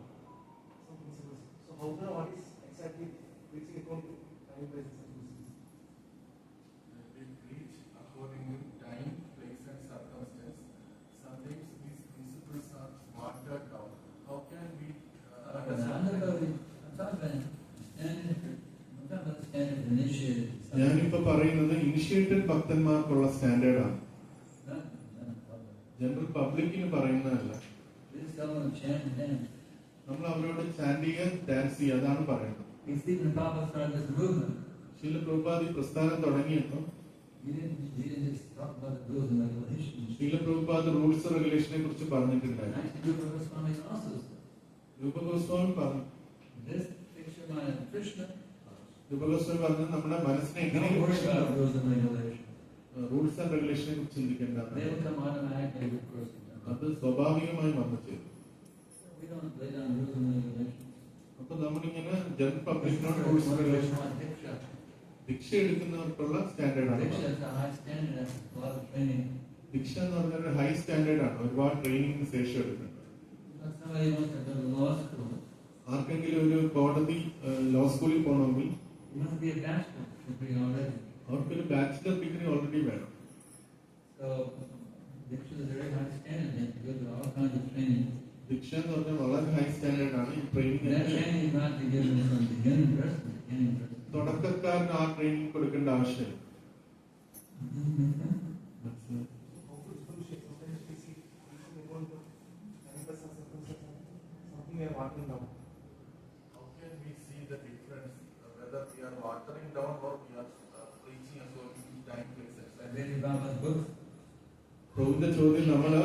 Some principles. So, what is exactly preaching according to time, place, and circumstance?
We preach according to time, place, and circumstance. Sometimes these principles are watered down. How can we ഞാനിപ്പോ പറയുന്നത് initiated ഭക്തന്മാർക്കുള്ള സ്റ്റാൻഡേർഡാണ്. General പബ്ലിക്കിന് പറയുന്നതല്ല. നമ്മൾ അവരോട് ചാൻഡ് ചെയ്യാൻ, dance ചെയ്യുക, അതാണ് പറയുന്നത്. ശീല പ്രഭുപാദ് പ്രസ്ഥാനം തുടങ്ങിയപ്പോൾ ശീല പ്രഭുപാദ് റൂൾസ് റെഗുലേഷനെ കുറിച്ച് പറഞ്ഞിട്ടുണ്ടായിരുന്നു. രൂപ ഗോസ്വാമി പറഞ്ഞു, രൂപ ഗോസ്വാമി പറഞ്ഞു നമ്മുടെ മനസ്സിനെ എങ്ങനെ റൂൾസ് ആൻഡ് റെഗുലേഷനെ കുറിച്ച് ചിന്തിക്കേണ്ട, അത് സ്വാഭാവികമായി വന്നു ചെയ്തു. അപ്പൊ നമ്മളിങ്ങനെ ജനറൽ പബ്ലിക്കിനോട് റൂൾസ് റെഗുലേഷൻ, ദീക്ഷ എടുക്കുന്നവർക്കുള്ള സ്റ്റാൻഡേർഡാണ്. ദീക്ഷ എന്ന് പറഞ്ഞാൽ ഹൈ സ്റ്റാൻഡേർഡാണ്, ഒരുപാട് ട്രെയിനിങ്ങിന് ശേഷം എടുക്കുന്നത്. ആർക്കെങ്കിലും ഒരു കോടതി ലോ സ്കൂളിൽ പോകണമെങ്കിൽ അവർക്കൊരു ബാച്ചിലർ ഡിഗ്രി ഓൾറെഡി വേണം. ദീക്ഷ എന്ന് പറഞ്ഞാൽ വളരെ ഹൈ സ്റ്റാൻഡേർഡ് ആണ്. ഈ ട്രെയിനിങ് തുടക്കക്കാരന് ആ ട്രെയിനിങ് കൊടുക്കേണ്ട ആവശ്യമില്ല.
Something we are watering down.
How can we see the difference whether we are watering down or we are preaching according to time, place, and പ്രഭുവിന്റെ ചോദ്യം, നമ്മള്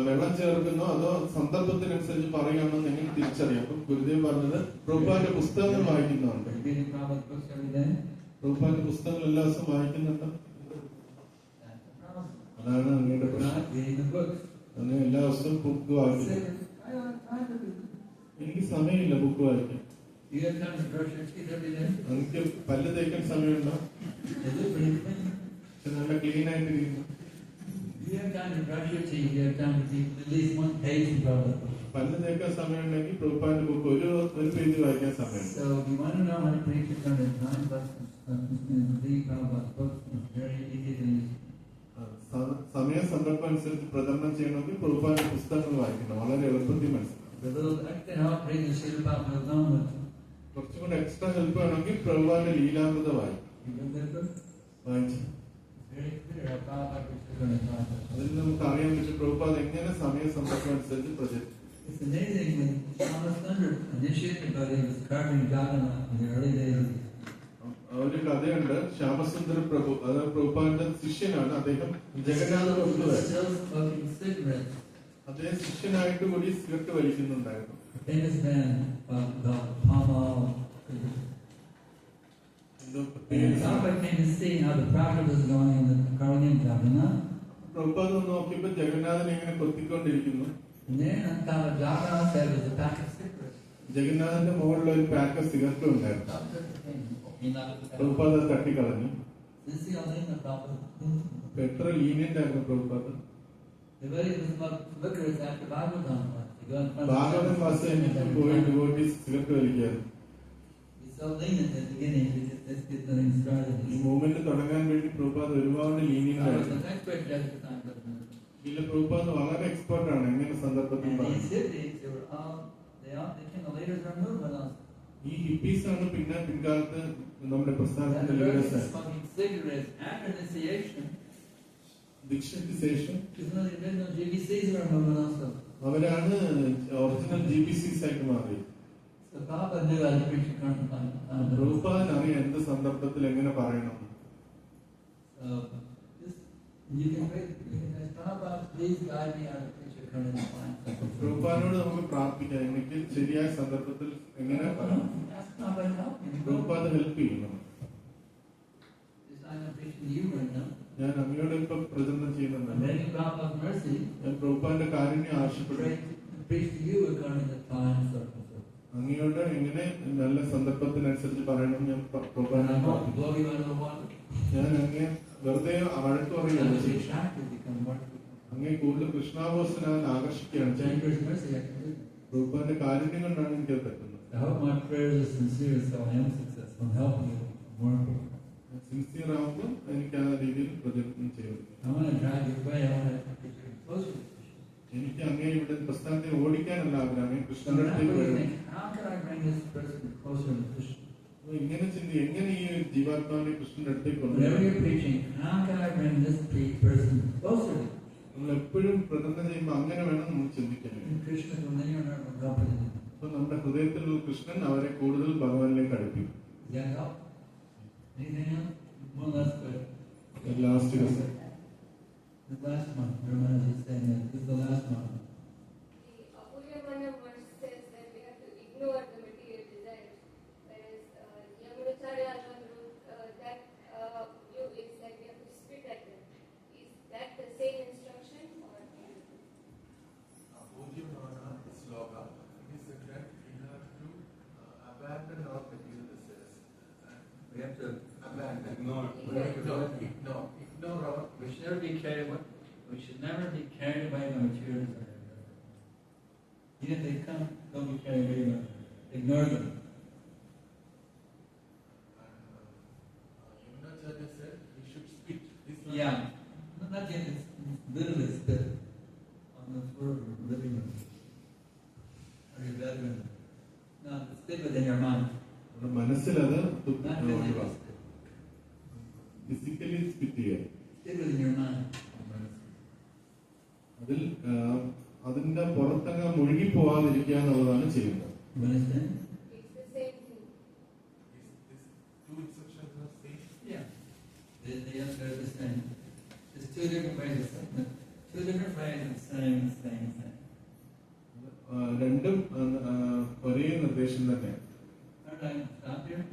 വെള്ളം ചേർക്കുന്നോ അതോ സന്ദർഭത്തിനനുസരിച്ച് പറയുകയാണെന്ന് എങ്ങനെ തിരിച്ചറിയാം? അപ്പൊ ഗുരുദേവ് പറഞ്ഞത് പ്രഭുപാന്റെ പുസ്തകങ്ങൾ വായിക്കുന്നുണ്ട്. പ്രഭുപാന്റെ പുസ്തകങ്ങൾ എല്ലാ ദിവസവും വായിക്കുന്നുണ്ട്. അതാണ് അങ്ങയുടെ പ്രശ്നം. അങ്ങനെ എല്ലാ ദിവസവും ബുക്ക് വായിക്കുന്നു. എനിക്ക് സമയമില്ല ബുക്ക് വായിക്കാൻ. എനിക്ക് പല്ല് തേക്കാൻ സമയമുണ്ടോ? നല്ല ക്ലീൻ ആയിട്ട് ഇരിക്കുന്നു. പല്ല് തേക്കാൻ സമയമുണ്ടെങ്കിൽ പ്രഭുപാന്റെ ബുക്ക് ഒരു പേജ് വായിക്കാൻ സമയം. സമയ സന്ദർഭം അനുസരിച്ച് പ്രചരണം ചെയ്യണമെങ്കിൽ പ്രഭുപാന്റെ പുസ്തകങ്ങൾ വായിക്കണം. വളരെ എളുപ്പത്തിൽ മനസ്സിലാവും. കുറച്ചുകൂടെ എക്സ്ട്രാ ഹെൽപ്പ് വേണമെങ്കിൽ പ്രഭുപാന്റെ ലീലാമൃത വായിച്ചു. അതിൽ നമുക്ക് അറിയാൻ പറ്റും പ്രഭുപാദ് എങ്ങനെ സമയ സന്ദർഭം അനുസരിച്ച് പ്രചരിച്ചു. ഒരു കഥയുണ്ട്. ശ്യാമസുന്ദര പ്രഭു, അതായത് പ്രഭുപാദിന്റെ ശിഷ്യനാണ് അദ്ദേഹം. ജഗന്നാഥ പ്രഭു അദ്ദേഹം ശിഷ്യനായിട്ട് കൂടി സിഗരറ്റ് വലിക്കുന്നുണ്ടായിരുന്നു. പ്രഭുപാദ് നോക്കിയപ്പോ ജഗന്നാഥൻ എങ്ങനെ കൊത്തിക്കൊണ്ടിരിക്കുന്നു. ജഗന്നാഥന്റെ മുകളിൽ ഒരു പാക്ക് സിഗരറ്റ് ഉണ്ടായിരുന്നു. പ്രഭുപാദ് തട്ടിക്കളഞ്ഞു. എത്ര ലീനിയന്റ് ആയിരുന്നു പ്രഭുപാദ്. ഭാഗവതം ക്ലാസ് കഴിഞ്ഞിട്ട് പോയി ഡിവോട്ടീസ് സിഗരറ്റ് വലിക്കായിരുന്നു. ഈ മൂവ്മെന്റ് തുടങ്ങാൻ വേണ്ടി പ്രഭുപാദ് ഒരുപാട് ലീനിയന്റ് ആയിരുന്നു. ഇല്ല, പ്രഭുപാദ് വളരെ എക്സ്പെർട്ട് ആണ് എങ്ങനെ സന്ദർഭത്തിൽ. ഈ ഹിപ്പീസ് ആണ് പിന്നെ പിൻകാലത്ത് നമ്മുടെ പ്രസ്ഥാനത്തിന്റെ ലീഡേഴ്സ്. ദീക്ഷയ്ക്ക് ശേഷം അവരാണ് ഒറിജിനൽ GBCs ആയിട്ട് മാറിയത്.
Papa knew how to preach on the roof.
പ്രഭുപാദൻ അറിയാം എന്ത് സന്ദർഭത്തിൽ എങ്ങനെ പറയണം.
So, just, you can pray, Papa, please guide me how to preach a current fine.
പ്രഭുപാദിനോട് നമുക്ക് പ്രാർത്ഥിക്കാം, എനിക്ക് ശരിയായ സന്ദർഭത്തിൽ എങ്ങനെ പറയാം.
Ask Papa to help me.
Prabhupada help ചെയ്യണം.
I'm preaching to you right now.
ഞാൻ അങ്ങയോട് ഇപ്പൊ പ്രചരണം
I'm
ചെയ്യുന്നുണ്ട്.
begging Papa's mercy.
ഞാൻ പ്രഭുപാദിന്റെ കാരുണ്യം ആവശ്യപ്പെടുന്നു.
Preach to you according to time circumstances.
അങ്ങയോട് എങ്ങനെ നല്ല സന്ദർഭത്തിനനുസരിച്ച് പറയണം ഞാൻ
And
പ്രഭുപാദിനെ
I won't
പ്രാർത്ഥിക്കുന്നു.
blow you out of the water.
ഞാൻ അങ്ങേ വെറുതെ വഴക്ക്
And
പറയുകയാണ്
to be
ചെയ്യുന്നത്.
attracted, become more.
അങ്ങേ കൂടുതൽ കൃഷ്ണാവോസനാൻ ആകർഷിക്കുകയാണ് ചെയ്യുന്നത്.
Changer's mercy, I can do it.
പ്രഭുപാദിന്റെ കാരുണ്യം കൊണ്ടാണ് എനിക്കത് പറ്റുന്നത്.
I hope my prayers are sincere, so I am successful in helping you more people.
Sincere ആവുമ്പോൾ എനിക്ക് ആ രീതിയിൽ പ്രചരണം ചെയ്യും.
I want to drive you away. I want to get you closer to Krishna.
എനിക്ക് അങ്ങേ ഇവിടെ പ്രസ്ഥാനത്തെ ഓടിക്കാനല്ല ആഗ്രഹം,
So
കൃഷ്ണന്റെ
that's
അടുത്തേക്ക്
what you
വരണം.
think. How can I bring this person closer to Krishna?
അപ്പൊ ഇങ്ങനെ ചിന്തി, എങ്ങനെ ഈ ജീവാത്മാവിനെ കൃഷ്ണന്റെ അടുത്തേക്ക്
Whenever
കൊണ്ടുവരണം.
you're preaching, how can I bring this person closer to
നമ്മൾ എപ്പോഴും പ്രചരണം ചെയ്യുമ്പോൾ അങ്ങനെ വേണം നമ്മൾ ചിന്തിക്കാൻ.
Krishna? When they are not company.
അപ്പൊ നമ്മുടെ ഹൃദയത്തിലുള്ള കൃഷ്ണൻ അവരെ കൂടുതൽ ഭഗവാനിലേക്ക് അടുപ്പിക്കും.
Does that help? Anything else? One last question.
Last ദിവസം
The last month, Ramana is saying that this is the last month.
The Apuryamanam verse says that we have to ignore the material desires, whereas Yamunacharya wrote that view is that we have to spit at them. Is that the same instruction or?
Shloka abandon our material desires.
We have to
Abandon.
Ignore.
Ignore our.
We should never be carried away. We should never be carried away by material desires. Even if they come, don't be carried away by them. Ignore them.
Yamunacharya said we should spit.
Yeah. Not yet, it's literally spit on the floor of your living room or your bedroom. No, spit within your mind.
നമ്മുടെ മനസ്സിലത്
Not physically spit.
Physically spit ചെയ്യുക.
Spit within your mind.
അതിൽ അതിന്റെ പുറത്തങ്ങ് മുഴുകിപ്പോവാതിരിക്കുക എന്നുള്ളതാണ് ചെയ്യുന്നത്.
You understand?
It's the same thing.
Yeah. The answer is the same. There's two different ways of saying it. Two different ways of saying the same thing.
രണ്ടും ഒരേ നിർദ്ദേശം തന്നെയാണ്.
Alright, stop here.